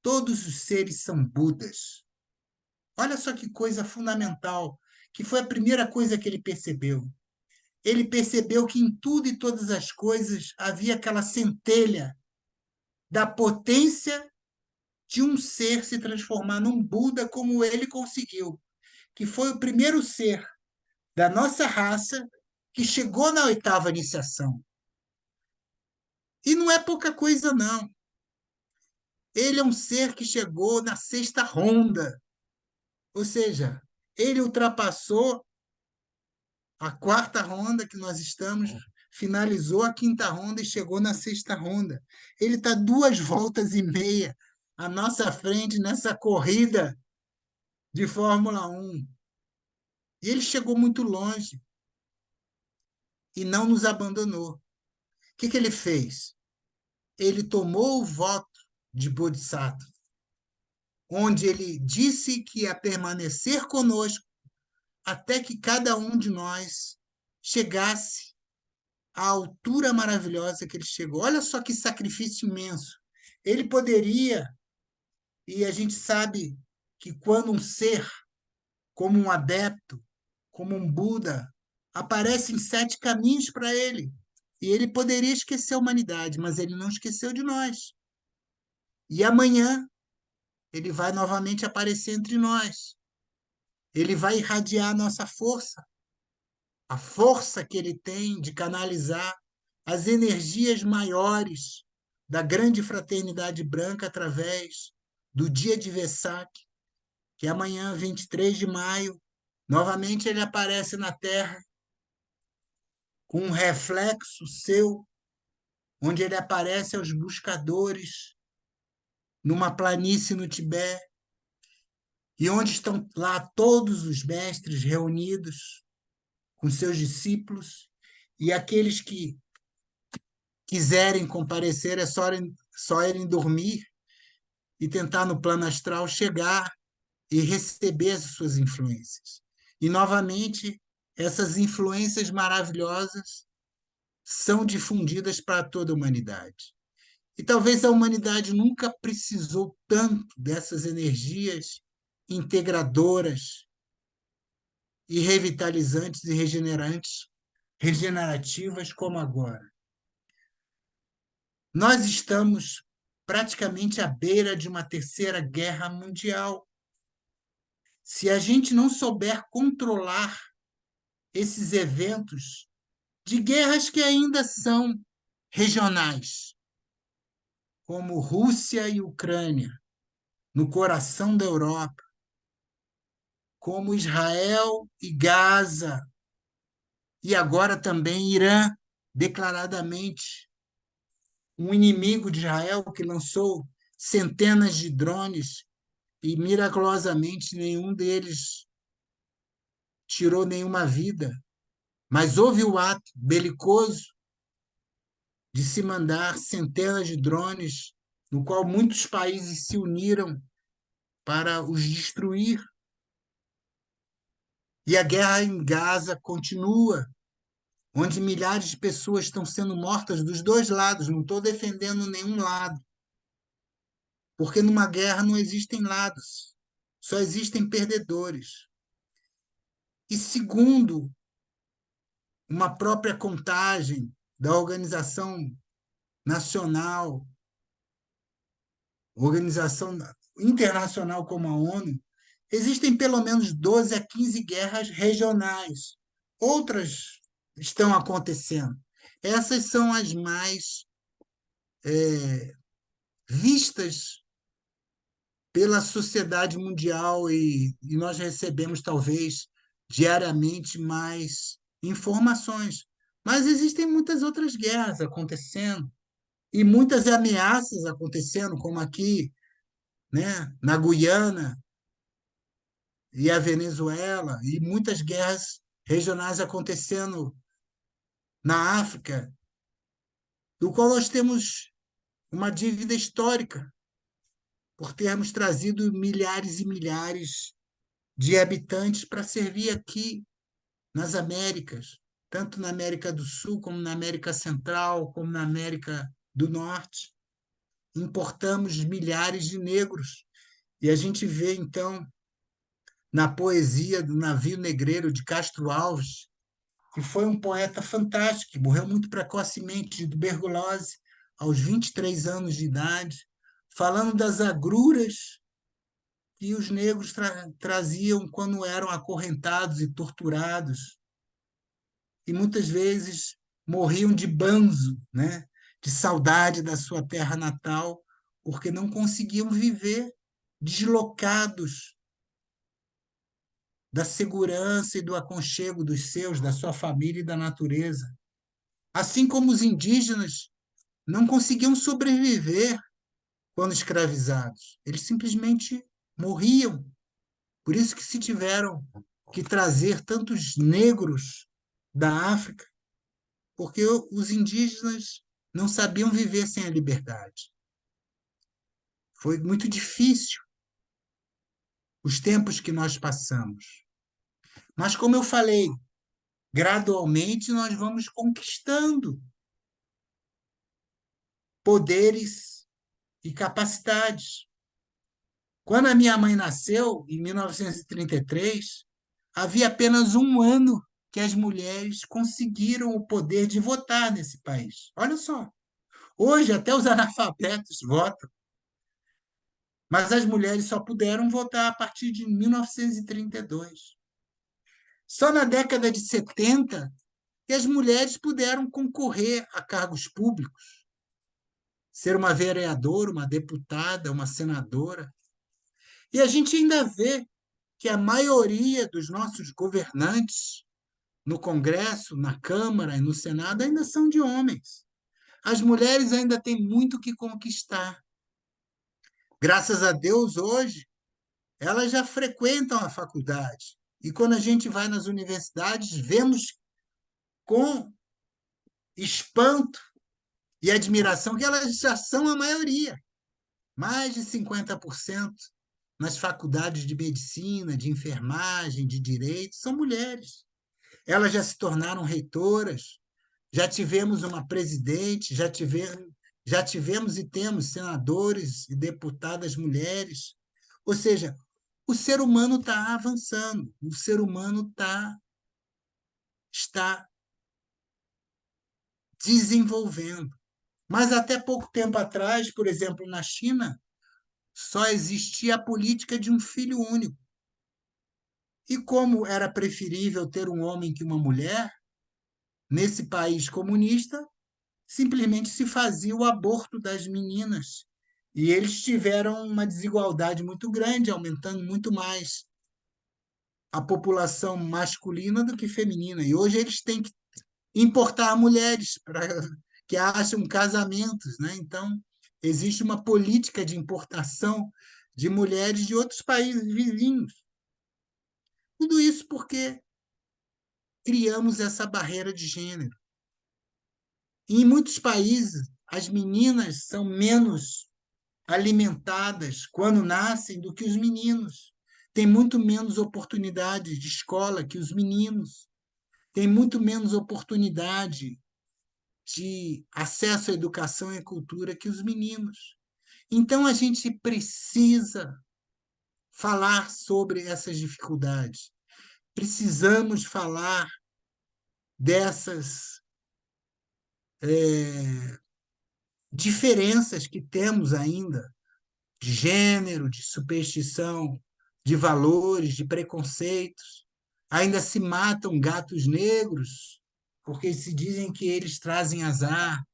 todos os seres são Budas. Olha só que coisa fundamental, que foi a primeira coisa que ele percebeu. Ele percebeu que em tudo e todas as coisas havia aquela centelha da potência de um ser se transformar num Buda como ele conseguiu, que foi o primeiro ser da nossa raça que chegou na oitava iniciação. E não é pouca coisa, não. Ele é um ser que chegou na sexta ronda, ou seja, ele ultrapassou a quarta ronda que nós estamos, finalizou a quinta ronda e chegou na sexta ronda. Ele está 2 voltas e meia à nossa frente nessa corrida de Fórmula 1. E ele chegou muito longe e não nos abandonou. O que ele fez? Ele tomou o voto de Bodhisattva, onde ele disse que ia permanecer conosco até que cada um de nós chegasse à altura maravilhosa que ele chegou. Olha só que sacrifício imenso. Ele poderia, e a gente sabe que quando um ser, como um adepto, como um Buda, aparece em 7 caminhos para ele. E ele poderia esquecer a humanidade, mas ele não esqueceu de nós. E amanhã ele vai novamente aparecer entre nós. Ele vai irradiar a nossa força, a força que ele tem de canalizar as energias maiores da grande fraternidade branca através do dia de Vesak, que é amanhã, 23 de maio, novamente ele aparece na Terra com um reflexo seu, onde ele aparece aos buscadores numa planície no Tibete, e onde estão lá todos os mestres reunidos com seus discípulos, e aqueles que quiserem comparecer é só irem dormir e tentar no plano astral chegar e receber as suas influências. E, novamente, essas influências maravilhosas são difundidas para toda a humanidade. E talvez a humanidade nunca precisou tanto dessas energias integradoras e revitalizantes e regenerativas como agora. Nós estamos praticamente à beira de uma terceira guerra mundial. Se a gente não souber controlar esses eventos de guerras que ainda são regionais, como Rússia e Ucrânia, no coração da Europa, como Israel e Gaza, e agora também Irã, declaradamente um inimigo de Israel que lançou centenas de drones e, miraculosamente, nenhum deles tirou nenhuma vida. Mas houve o ato belicoso de se mandar centenas de drones, no qual muitos países se uniram para os destruir. E a guerra em Gaza continua, onde milhares de pessoas estão sendo mortas dos dois lados. Não estou defendendo nenhum lado, porque numa guerra não existem lados, só existem perdedores. E segundo uma própria contagem da Organização Nacional, Organização Internacional como a ONU, existem pelo menos 12 a 15 guerras regionais. Outras estão acontecendo. Essas são as mais vistas pela sociedade mundial e nós recebemos, talvez, diariamente mais informações. Mas existem muitas outras guerras acontecendo e muitas ameaças acontecendo, como aqui, né, na Guiana e a Venezuela, e muitas guerras regionais acontecendo na África, do qual nós temos uma dívida histórica por termos trazido milhares e milhares de habitantes para servir aqui nas Américas, tanto na América do Sul, como na América Central, como na América do Norte. Importamos milhares de negros. E a gente vê, então, na poesia do Navio Negreiro de Castro Alves, que foi um poeta fantástico, que morreu muito precocemente de tuberculose, aos 23 anos de idade, falando das agruras que os negros traziam quando eram acorrentados e torturados, e muitas vezes morriam de banzo, né? De saudade da sua terra natal, porque não conseguiam viver deslocados da segurança e do aconchego dos seus, da sua família e da natureza. Assim como os indígenas não conseguiam sobreviver quando escravizados, eles simplesmente morriam. Por isso que se tiveram que trazer tantos negros da África, porque os indígenas não sabiam viver sem a liberdade. Foi muito difícil os tempos que nós passamos. Mas, como eu falei, gradualmente nós vamos conquistando poderes e capacidades. Quando a minha mãe nasceu, em 1933, havia apenas um ano que as mulheres conseguiram o poder de votar nesse país. Olha só, hoje até os analfabetos votam, mas as mulheres só puderam votar a partir de 1932. Só na década de 70 que as mulheres puderam concorrer a cargos públicos, ser uma vereadora, uma deputada, uma senadora. E a gente ainda vê que a maioria dos nossos governantes no Congresso, na Câmara e no Senado ainda são de homens. As mulheres ainda têm muito que conquistar. Graças a Deus, hoje, elas já frequentam a faculdade. E quando a gente vai nas universidades, vemos com espanto e admiração que elas já são a maioria. Mais de 50% nas faculdades de medicina, de enfermagem, de direito, são mulheres. Elas já se tornaram reitoras, já tivemos uma presidente, já tivemos e temos senadores e deputadas mulheres. Ou seja, o ser humano está avançando, o ser humano está desenvolvendo. Mas até pouco tempo atrás, por exemplo, na China, só existia a política de um filho único. E como era preferível ter um homem que uma mulher, nesse país comunista, simplesmente se fazia o aborto das meninas. E eles tiveram uma desigualdade muito grande, aumentando muito mais a população masculina do que feminina. E hoje eles têm que importar mulheres para que acham casamentos, né? Então, Existe uma política de importação de mulheres de outros países vizinhos. Tudo isso porque criamos essa barreira de gênero. E em muitos países, as meninas são menos alimentadas quando nascem do que os meninos. Tem muito menos oportunidade de escola que os meninos. Tem muito menos oportunidade de acesso à educação e à cultura que os meninos. Então, a gente precisa falar sobre essas dificuldades. Precisamos falar dessas diferenças que temos ainda de gênero, de superstição, de valores, de preconceitos. Ainda se matam gatos negros porque se dizem que eles trazem azar.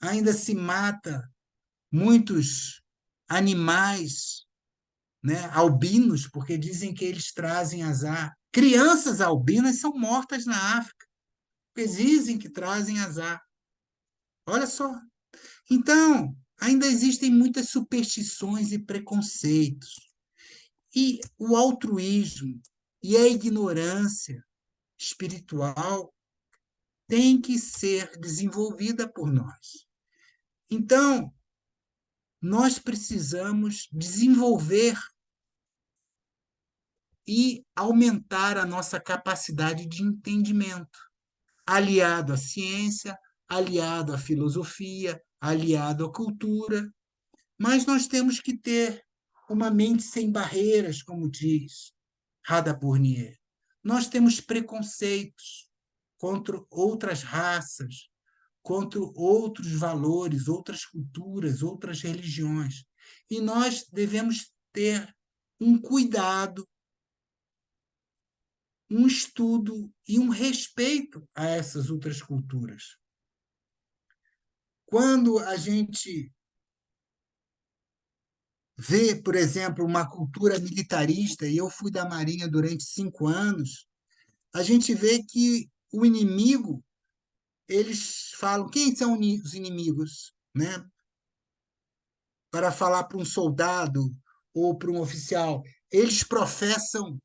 Ainda se mata muitos animais, né, albinos, porque dizem que eles trazem azar. Crianças albinas são mortas na África, porque dizem que trazem azar. Olha só. Então, ainda existem muitas superstições e preconceitos. E o altruísmo e a ignorância espiritual tem que ser desenvolvida por nós. Então, nós precisamos desenvolver e aumentar a nossa capacidade de entendimento, aliado à ciência, aliado à filosofia, aliado à cultura, mas nós temos que ter uma mente sem barreiras, como diz Rada Burnier. Nós temos preconceitos contra outras raças, contra outros valores, outras culturas, outras religiões. E nós devemos ter um cuidado, um estudo e um respeito a essas outras culturas. Quando a gente vê, por exemplo, uma cultura militarista, e eu fui da Marinha durante 5 anos, a gente vê que o inimigo, eles falam, quem são os inimigos? Né? Para falar para um soldado ou para um oficial, eles professam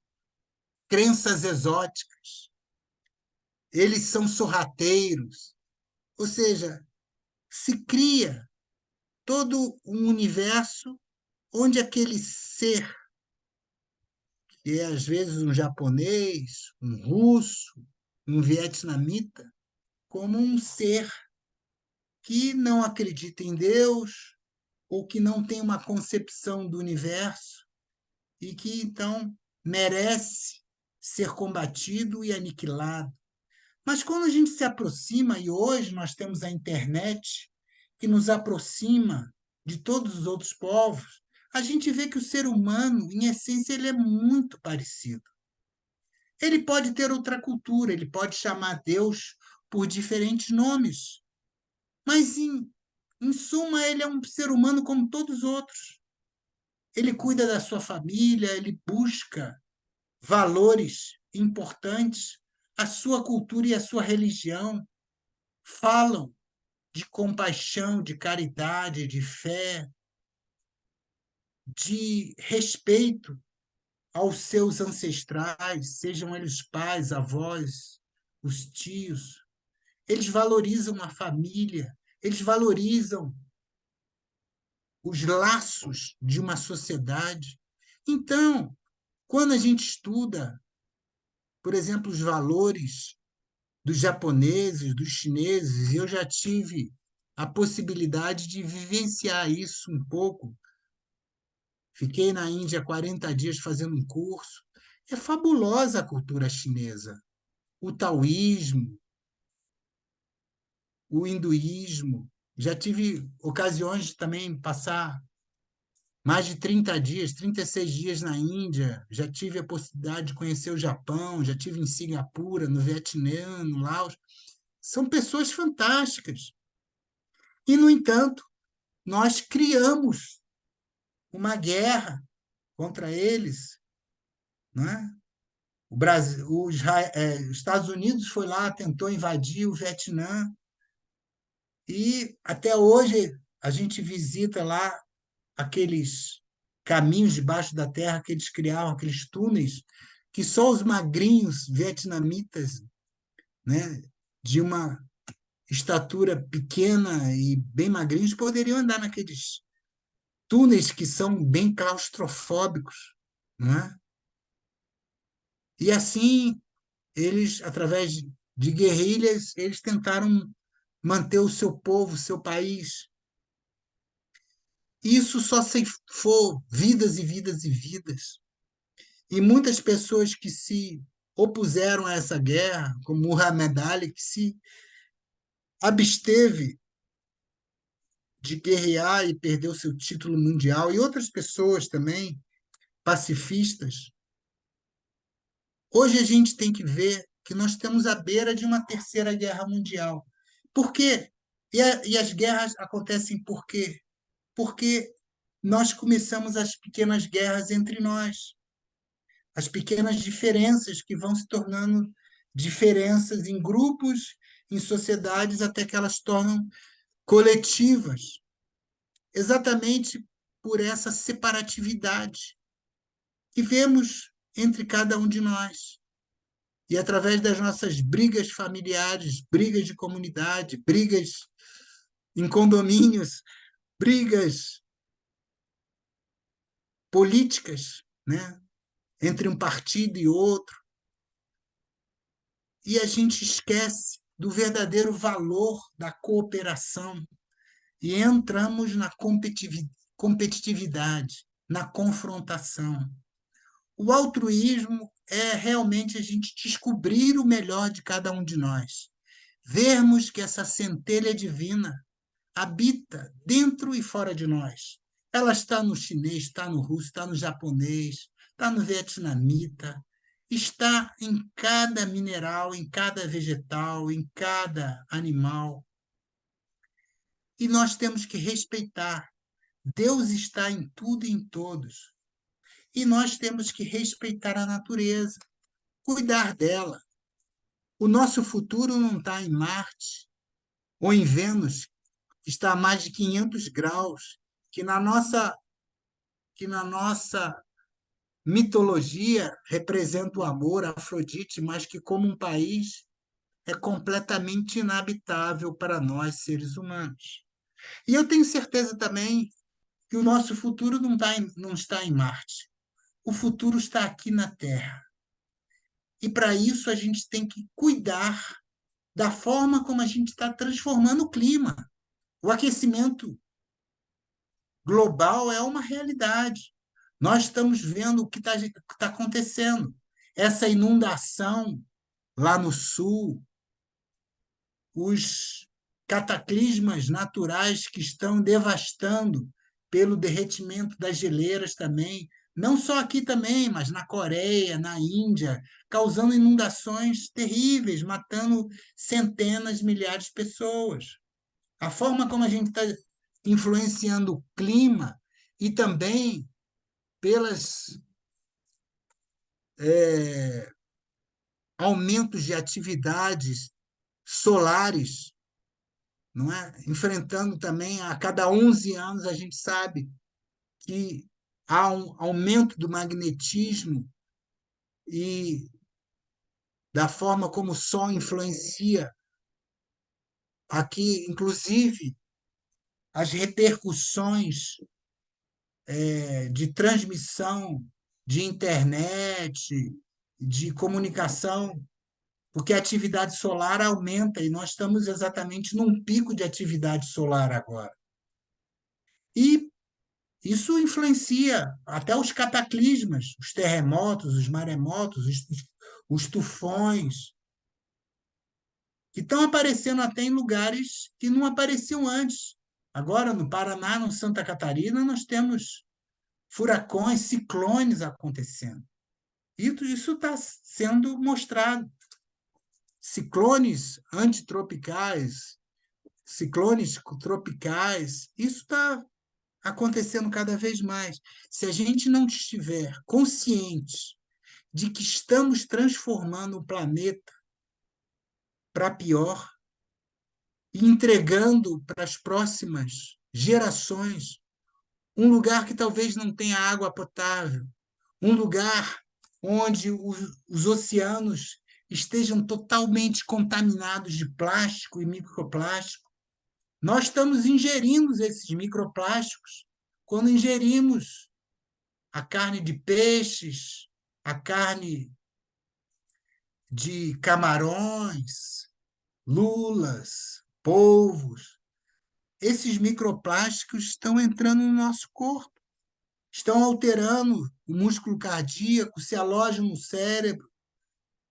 crenças exóticas, eles são sorrateiros, ou seja, se cria todo um universo onde aquele ser, que é às vezes um japonês, um russo, um vietnamita, como um ser que não acredita em Deus ou que não tem uma concepção do universo e que então merece ser combatido e aniquilado. Mas quando a gente se aproxima, e hoje nós temos a internet, que nos aproxima de todos os outros povos, a gente vê que o ser humano, em essência, ele é muito parecido. Ele pode ter outra cultura, ele pode chamar Deus por diferentes nomes, mas, em suma, ele é um ser humano como todos os outros. Ele cuida da sua família, ele busca valores importantes, a sua cultura e a sua religião falam de compaixão, de caridade, de fé, de respeito aos seus ancestrais, sejam eles pais, avós, os tios. Eles valorizam a família, eles valorizam os laços de uma sociedade. Então, quando a gente estuda, por exemplo, os valores dos japoneses, dos chineses, eu já tive a possibilidade de vivenciar isso um pouco. Fiquei na Índia 40 dias fazendo um curso. É fabulosa a cultura chinesa. O taoísmo, o hinduísmo. Já tive ocasiões de também passar mais de 30 dias, 36 dias na Índia. Já tive a possibilidade de conhecer o Japão, já tive em Singapura, no Vietnã, no Laos. São pessoas fantásticas. E, no entanto, nós criamos uma guerra contra eles, não é? O Brasil, os Estados Unidos foi lá, tentou invadir o Vietnã e até hoje a gente visita lá aqueles caminhos debaixo da terra que eles criavam, aqueles túneis, que só os magrinhos vietnamitas, né, de uma estatura pequena e bem magrinhos poderiam andar naqueles túneis que são bem claustrofóbicos, não é? E assim, eles, através de guerrilhas, eles tentaram manter o seu povo, o seu país. Isso só se for vidas e vidas e vidas. E muitas pessoas que se opuseram a essa guerra, como Muhammad Ali, que se absteve de guerrear e perdeu seu título mundial, e outras pessoas também, pacifistas. Hoje a gente tem que ver que nós estamos à beira de uma terceira guerra mundial. Por quê? E as guerras acontecem por quê? Porque nós começamos as pequenas guerras entre nós, as pequenas diferenças que vão se tornando diferenças em grupos, em sociedades, até que elas se tornam coletivas, exatamente por essa separatividade que vemos entre cada um de nós. E através das nossas brigas familiares, brigas de comunidade, brigas em condomínios, brigas políticas, né, entre um partido e outro, e a gente esquece do verdadeiro valor da cooperação e entramos na competitividade, na confrontação. O altruísmo é realmente a gente descobrir o melhor de cada um de nós, vermos que essa centelha divina habita dentro e fora de nós. Ela está no chinês, está no russo, está no japonês, está no vietnamita, está em cada mineral, em cada vegetal, em cada animal. E nós temos que respeitar. Deus está em tudo e em todos. E nós temos que respeitar a natureza, cuidar dela. O nosso futuro não está em Marte ou em Vênus, que está a mais de 500 graus, que na nossa mitologia representa o amor, a Afrodite, mas que, como um país, é completamente inabitável para nós, seres humanos. E eu tenho certeza também que o nosso futuro não está em Marte. O futuro está aqui na Terra. E para isso a gente tem que cuidar da forma como a gente está transformando o clima. O aquecimento global é uma realidade. Nós estamos vendo o que está acontecendo. Essa inundação lá no sul, os cataclismas naturais que estão devastando pelo derretimento das geleiras também, não só aqui também, mas na Coreia, na Índia, causando inundações terríveis, matando centenas, milhares de pessoas. A forma como a gente está influenciando o clima e também pelas aumentos de atividades solares, não é? Enfrentando também, a cada 11 anos, a gente sabe que há um aumento do magnetismo e da forma como o Sol influencia aqui, inclusive, as repercussões de transmissão de internet, de comunicação, porque a atividade solar aumenta e nós estamos exatamente num pico de atividade solar agora. E isso influencia até os cataclismas, os terremotos, os maremotos, os tufões, que estão aparecendo até em lugares que não apareciam antes. Agora, no Paraná, no Santa Catarina, nós temos furacões, ciclones acontecendo. E isso está sendo mostrado. Ciclones antitropicais, ciclones tropicais, isso está acontecendo cada vez mais. Se a gente não estiver consciente de que estamos transformando o planeta para pior e entregando para as próximas gerações, um lugar que talvez não tenha água potável, um lugar onde os oceanos estejam totalmente contaminados de plástico e microplástico. Nós estamos ingerindo esses microplásticos quando ingerimos a carne de peixes, a carne de camarões, lulas, polvos. Esses microplásticos estão entrando no nosso corpo, estão alterando o músculo cardíaco, se alojam no cérebro.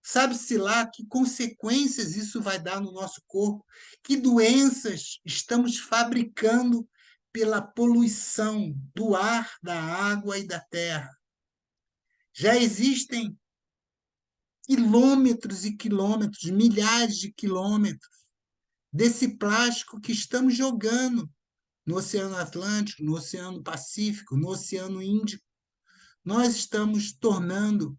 Sabe-se lá que consequências isso vai dar no nosso corpo, que doenças estamos fabricando pela poluição do ar, da água e da terra. Já existem quilômetros e quilômetros, milhares de quilômetros desse plástico que estamos jogando no Oceano Atlântico, no Oceano Pacífico, no Oceano Índico. Nós estamos tornando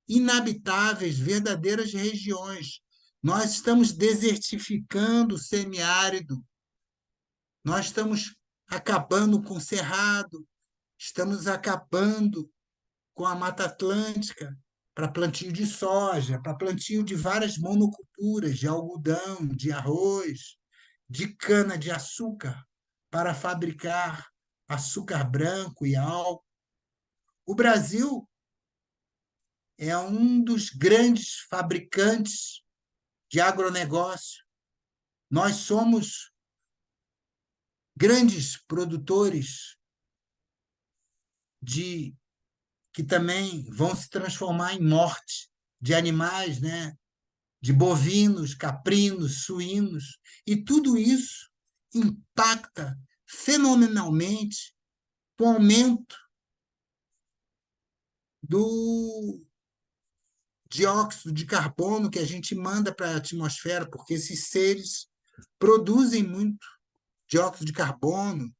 inabitáveis verdadeiras regiões. Nós estamos desertificando o semiárido. Nós estamos acabando com o cerrado, estamos acabando com a Mata Atlântica para plantio de soja, para plantio de várias monoculturas, de algodão, de arroz, de cana-de-açúcar, para fabricar açúcar branco e álcool. O Brasil é um dos grandes fabricantes de agronegócio. Nós somos grandes produtores de que também vão se transformar em morte de animais, né? De bovinos, caprinos, suínos, e tudo isso impacta fenomenalmente com o aumento do dióxido de carbono que a gente manda para a atmosfera, porque esses seres produzem muito dióxido de carbono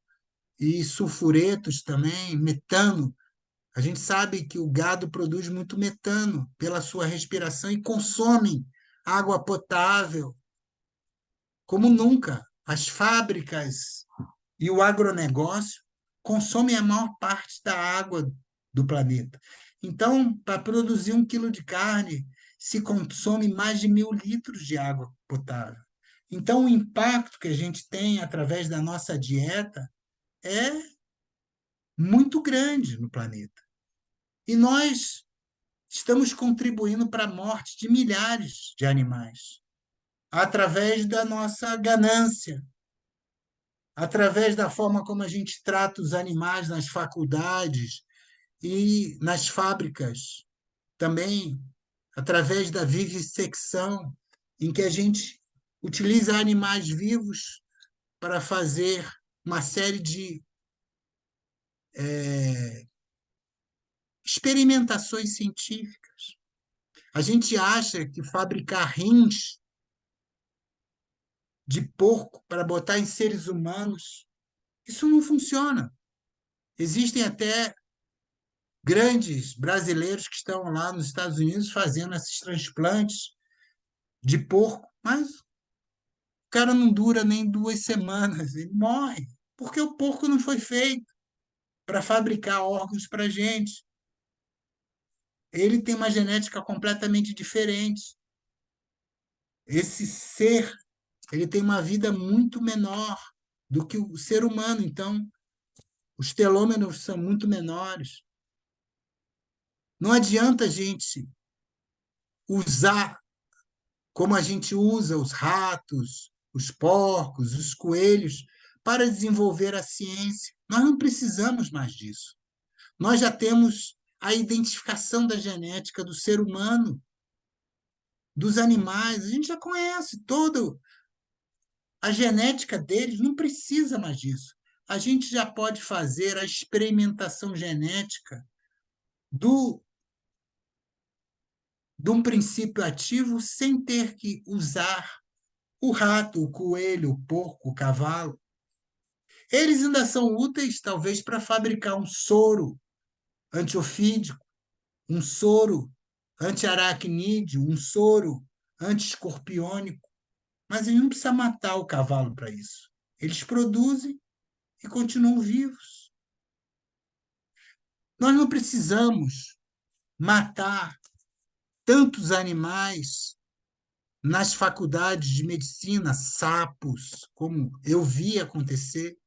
e sulfuretos também, metano. A gente sabe que o gado produz muito metano pela sua respiração e consome água potável como nunca. As fábricas e o agronegócio consomem a maior parte da água do planeta. Então, para produzir 1 quilo de carne, se consome mais de 1.000 litros de água potável. Então, o impacto que a gente tem através da nossa dieta é muito grande no planeta. E nós estamos contribuindo para a morte de milhares de animais através da nossa ganância, através da forma como a gente trata os animais nas faculdades e nas fábricas, também através da vivissecção, em que a gente utiliza animais vivos para fazer uma série de experimentações científicas. A gente acha que fabricar rins de porco para botar em seres humanos, isso não funciona. Existem até grandes brasileiros que estão lá nos Estados Unidos fazendo esses transplantes de porco, mas o cara não dura nem 2 semanas, ele morre, porque o porco não foi feito para fabricar órgãos para a gente. Ele tem uma genética completamente diferente. Esse ser, ele tem uma vida muito menor do que o ser humano, então os telômeros são muito menores. Não adianta a gente usar como a gente usa os ratos, os porcos, os coelhos para desenvolver a ciência. Nós não precisamos mais disso. Nós já temos a identificação da genética do ser humano, dos animais, a gente já conhece toda a genética deles, não precisa mais disso. A gente já pode fazer a experimentação genética do de um princípio ativo sem ter que usar o rato, o coelho, o porco, o cavalo. Eles ainda são úteis, talvez, para fabricar um soro antiofídico, um soro antiaracnídeo, um soro antiescorpiônico, mas a gente não precisa matar o cavalo para isso. Eles produzem e continuam vivos. Nós não precisamos matar tantos animais nas faculdades de medicina, sapos, como eu vi acontecer,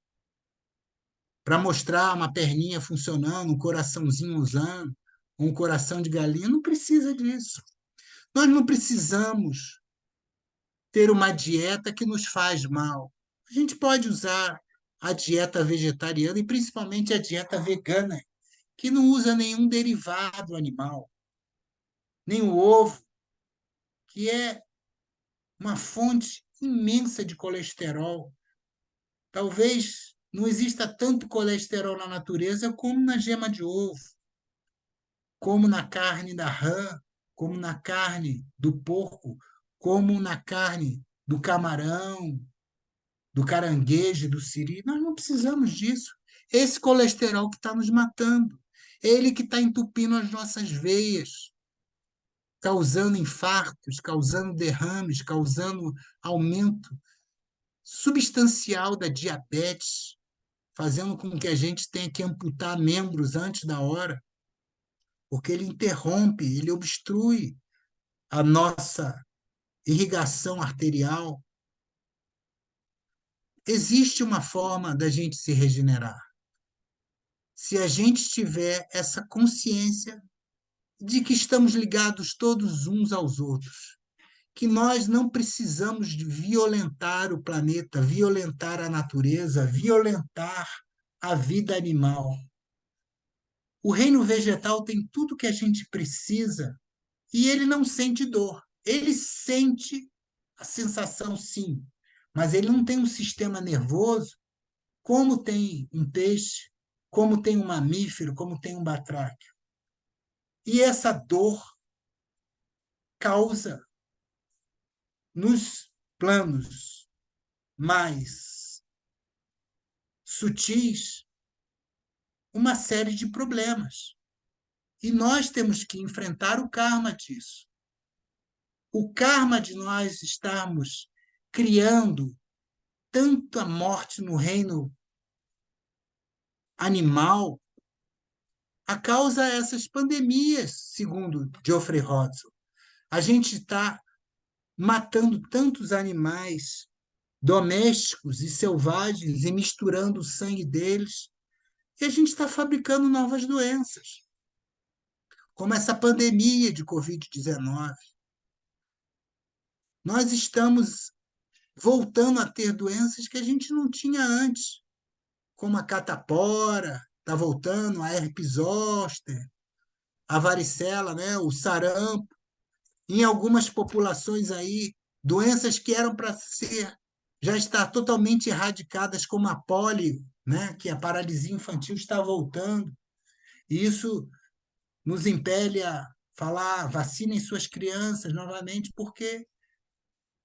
para mostrar uma perninha funcionando, um coraçãozinho usando, um coração de galinha. Não precisa disso. Nós não precisamos ter uma dieta que nos faz mal. A gente pode usar a dieta vegetariana e principalmente a dieta vegana, que não usa nenhum derivado animal, nem o ovo, que é uma fonte imensa de colesterol. Talvez não exista tanto colesterol na natureza como na gema de ovo, como na carne da rã, como na carne do porco, como na carne do camarão, do caranguejo, do siri. Nós não precisamos disso. Esse colesterol que está nos matando, ele que está entupindo as nossas veias, causando infartos, causando derrames, causando aumento substancial da diabetes, fazendo com que a gente tenha que amputar membros antes da hora, porque ele interrompe, ele obstrui a nossa irrigação arterial. Existe uma forma da gente se regenerar. Se a gente tiver essa consciência de que estamos ligados todos uns aos outros, que nós não precisamos de violentar o planeta, violentar a natureza, violentar a vida animal. O reino vegetal tem tudo que a gente precisa e ele não sente dor. Ele sente a sensação, sim, mas ele não tem um sistema nervoso como tem um peixe, como tem um mamífero, como tem um batráquio. E essa dor causa, nos planos mais sutis, uma série de problemas. E nós temos que enfrentar o karma disso. O karma de nós estarmos criando tanta morte no reino animal, a causa essas pandemias, segundo Geoffrey Hodgson. A gente está matando tantos animais domésticos e selvagens e misturando o sangue deles, e a gente está fabricando novas doenças, como essa pandemia de Covid-19. Nós estamos voltando a ter doenças que a gente não tinha antes, como a catapora, está voltando, a herpes zoster, a varicela, né, o sarampo, em algumas populações aí, doenças que eram para ser já estar totalmente erradicadas, como a polio, né, que a paralisia infantil está voltando. E isso nos impele a falar, vacinem suas crianças novamente, porque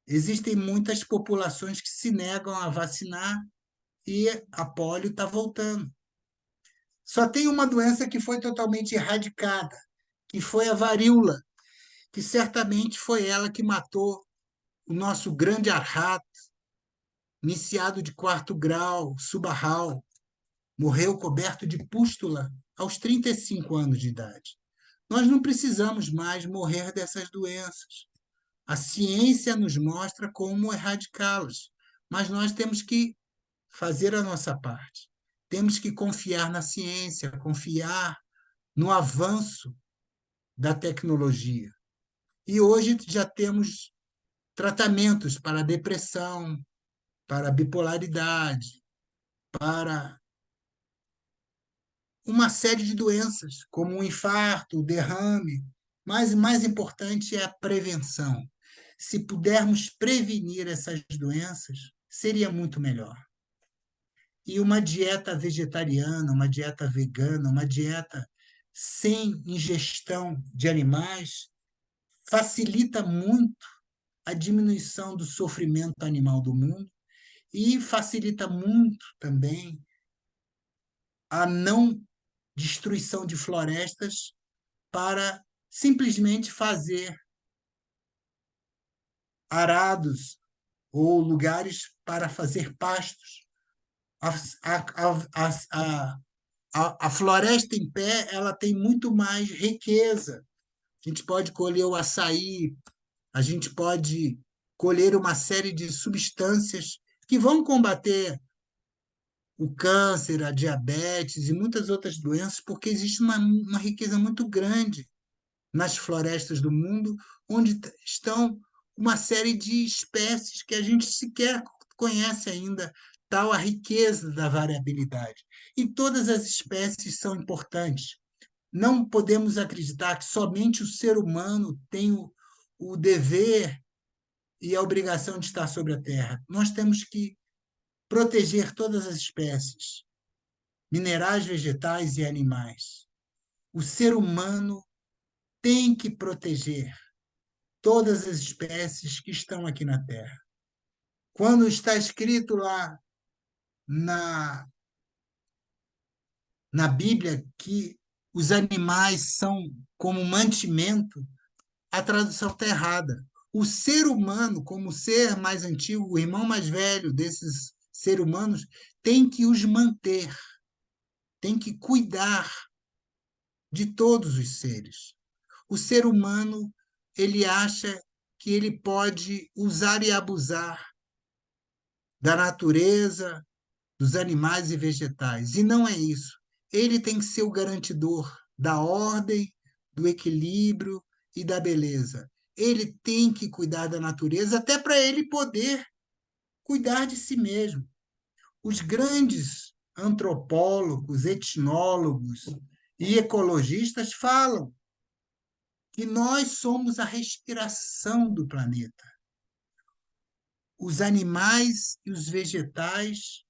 existem muitas populações que se negam a vacinar e a polio está voltando. Só tem uma doença que foi totalmente erradicada, que foi a varíola, que certamente foi ela que matou o nosso grande Arhat, iniciado de quarto grau, Subarral, morreu coberto de pústula aos 35 anos de idade. Nós não precisamos mais morrer dessas doenças. A ciência nos mostra como erradicá-las, mas nós temos que fazer a nossa parte. Temos que confiar na ciência, confiar no avanço da tecnologia. E hoje já temos tratamentos para depressão, para bipolaridade, para uma série de doenças, como o infarto, o derrame, mas o mais importante é a prevenção. Se pudermos prevenir essas doenças, seria muito melhor. E uma dieta vegetariana, uma dieta vegana, uma dieta sem ingestão de animais facilita muito a diminuição do sofrimento animal do mundo e facilita muito também a não destruição de florestas para simplesmente fazer arados ou lugares para fazer pastos, A, a, a floresta em pé, ela tem muito mais riqueza. A gente pode colher o açaí, a gente pode colher uma série de substâncias que vão combater o câncer, a diabetes e muitas outras doenças, porque existe uma riqueza muito grande nas florestas do mundo, onde estão uma série de espécies que a gente sequer conhece ainda, tal a riqueza da variabilidade. E todas as espécies são importantes. Não podemos acreditar que somente o ser humano tem o dever e a obrigação de estar sobre a Terra. Nós temos que proteger todas as espécies, minerais, vegetais e animais. O ser humano tem que proteger todas as espécies que estão aqui na Terra. Quando está escrito lá na, na Bíblia que os animais são como mantimento, a tradução está errada. O ser humano, como ser mais antigo, o irmão mais velho desses seres humanos, tem que os manter, tem que cuidar de todos os seres. O ser humano, ele acha que ele pode usar e abusar da natureza, dos animais e vegetais. E não é isso. Ele tem que ser o garantidor da ordem, do equilíbrio e da beleza. Ele tem que cuidar da natureza até para ele poder cuidar de si mesmo. Os grandes antropólogos, etnólogos e ecologistas falam que nós somos a respiração do planeta. Os animais e os vegetais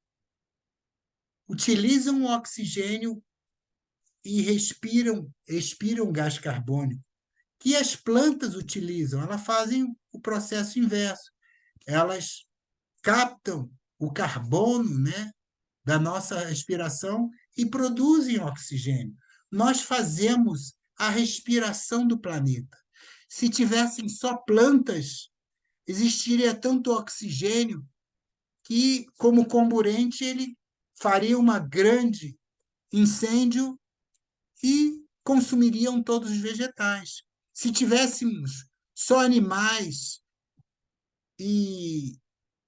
utilizam o oxigênio e expiram gás carbônico, que as plantas utilizam. Elas fazem o processo inverso. Elas captam o carbono, né, da nossa respiração e produzem oxigênio. Nós fazemos a respiração do planeta. Se tivessem só plantas, existiria tanto oxigênio que, como comburente, ele faria uma grande incêndio e consumiriam todos os vegetais. Se tivéssemos só animais e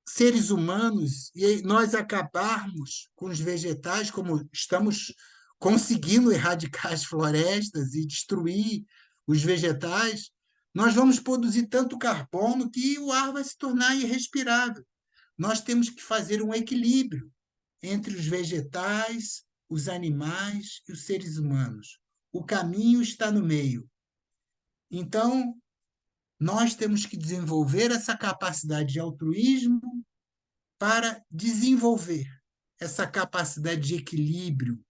seres humanos e nós acabarmos com os vegetais, como estamos conseguindo erradicar as florestas e destruir os vegetais, nós vamos produzir tanto carbono que o ar vai se tornar irrespirável. Nós temos que fazer um equilíbrio entre os vegetais, os animais e os seres humanos. O caminho está no meio. Então, nós temos que desenvolver essa capacidade de altruísmo para desenvolver essa capacidade de equilíbrio,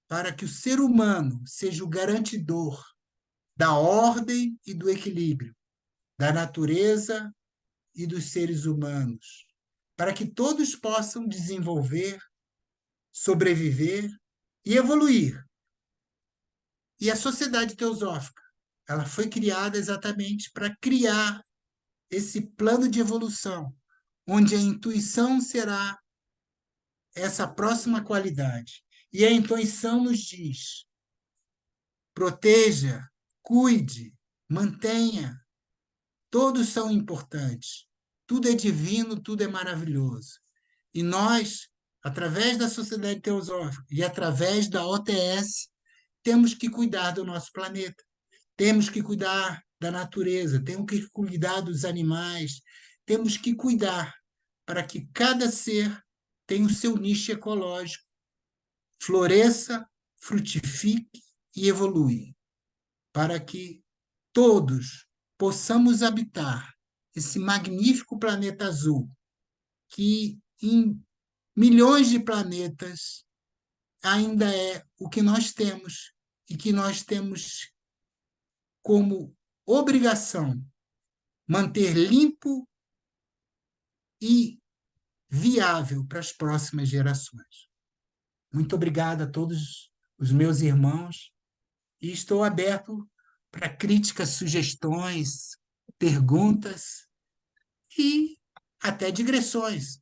para que o ser humano seja o garantidor da ordem e do equilíbrio, da natureza e dos seres humanos, para que todos possam desenvolver, sobreviver e evoluir. E a sociedade teosófica, ela foi criada exatamente para criar esse plano de evolução, onde a intuição será essa próxima qualidade. E a intuição nos diz: proteja, cuide, mantenha, todos são importantes. Tudo é divino, tudo é maravilhoso. E nós, através da Sociedade Teosófica e através da OTS, temos que cuidar do nosso planeta. Temos que cuidar da natureza, temos que cuidar dos animais, temos que cuidar para que cada ser tenha o seu nicho ecológico, floresça, frutifique e evolui, para que todos possamos habitar esse magnífico planeta azul, que em milhões de planetas ainda é o que nós temos e que nós temos como obrigação manter limpo e viável para as próximas gerações. Muito obrigado a todos os meus irmãos e estou aberto para críticas, sugestões, perguntas e até digressões,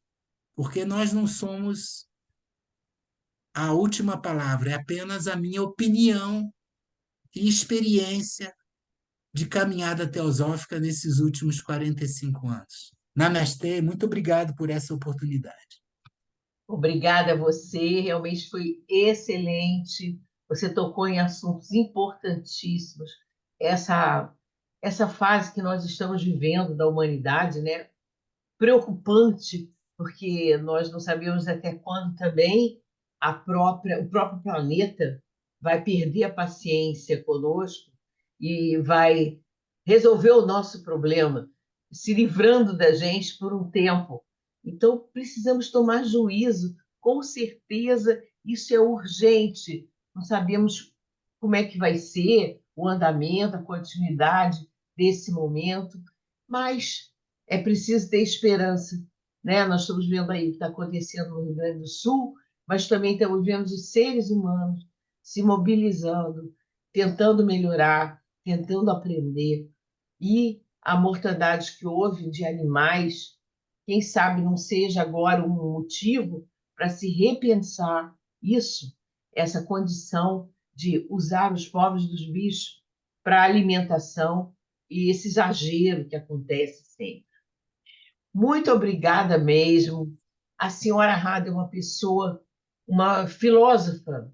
porque nós não somos a última palavra, é apenas a minha opinião e experiência de caminhada teosófica nesses últimos 45 anos. Namastê, muito obrigado por essa oportunidade. Obrigada a você, realmente foi excelente. Você tocou em assuntos importantíssimos. Essa, essa fase que nós estamos vivendo da humanidade, né? Preocupante, porque nós não sabemos até quando também o próprio planeta vai perder a paciência conosco e vai resolver o nosso problema, se livrando da gente por um tempo. Então, precisamos tomar juízo, com certeza, isso é urgente. Não sabemos como é que vai ser o andamento, a continuidade desse momento, mas é preciso ter esperança, né? Nós estamos vendo aí o que está acontecendo no Rio Grande do Sul, mas também estamos vendo os seres humanos se mobilizando, tentando melhorar, tentando aprender. E a mortandade que houve de animais, quem sabe não seja agora um motivo para se repensar isso, essa condição de usar os pobres dos bichos para alimentação e esse exagero que acontece sempre. Muito obrigada mesmo. A senhora Rada é uma pessoa, uma filósofa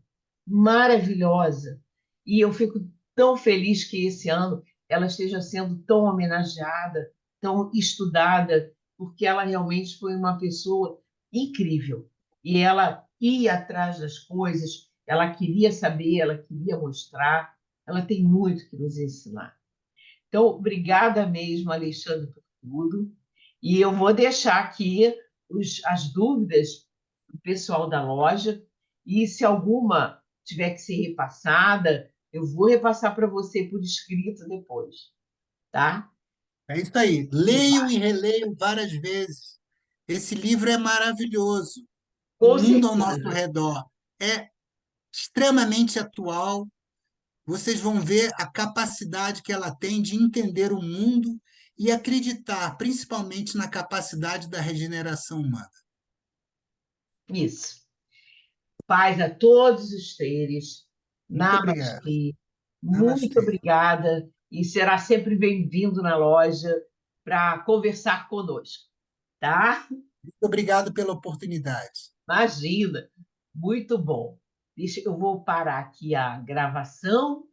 maravilhosa. E eu fico tão feliz que esse ano ela esteja sendo tão homenageada, tão estudada, porque ela realmente foi uma pessoa incrível. E ela ia atrás das coisas, ela queria saber, ela queria mostrar, ela tem muito que nos ensinar. Então, obrigada mesmo, Alexandre, por tudo. E eu vou deixar aqui as dúvidas do pessoal da loja. E se alguma tiver que ser repassada, eu vou repassar para você por escrito depois, tá? É isso aí. Leio e releio várias vezes. Esse livro é maravilhoso. O Com mundo ao nosso certeza. redor é extremamente atual. Vocês vão ver a capacidade que ela tem de entender o mundo e acreditar, principalmente na capacidade da regeneração humana. Isso. Paz a todos os seres. Muito obrigado. Namastê. Muito Namastê. obrigada. E será sempre bem-vindo na loja para conversar conosco, tá? Muito obrigado pela oportunidade. Imagina, muito bom. Eu vou parar aqui a gravação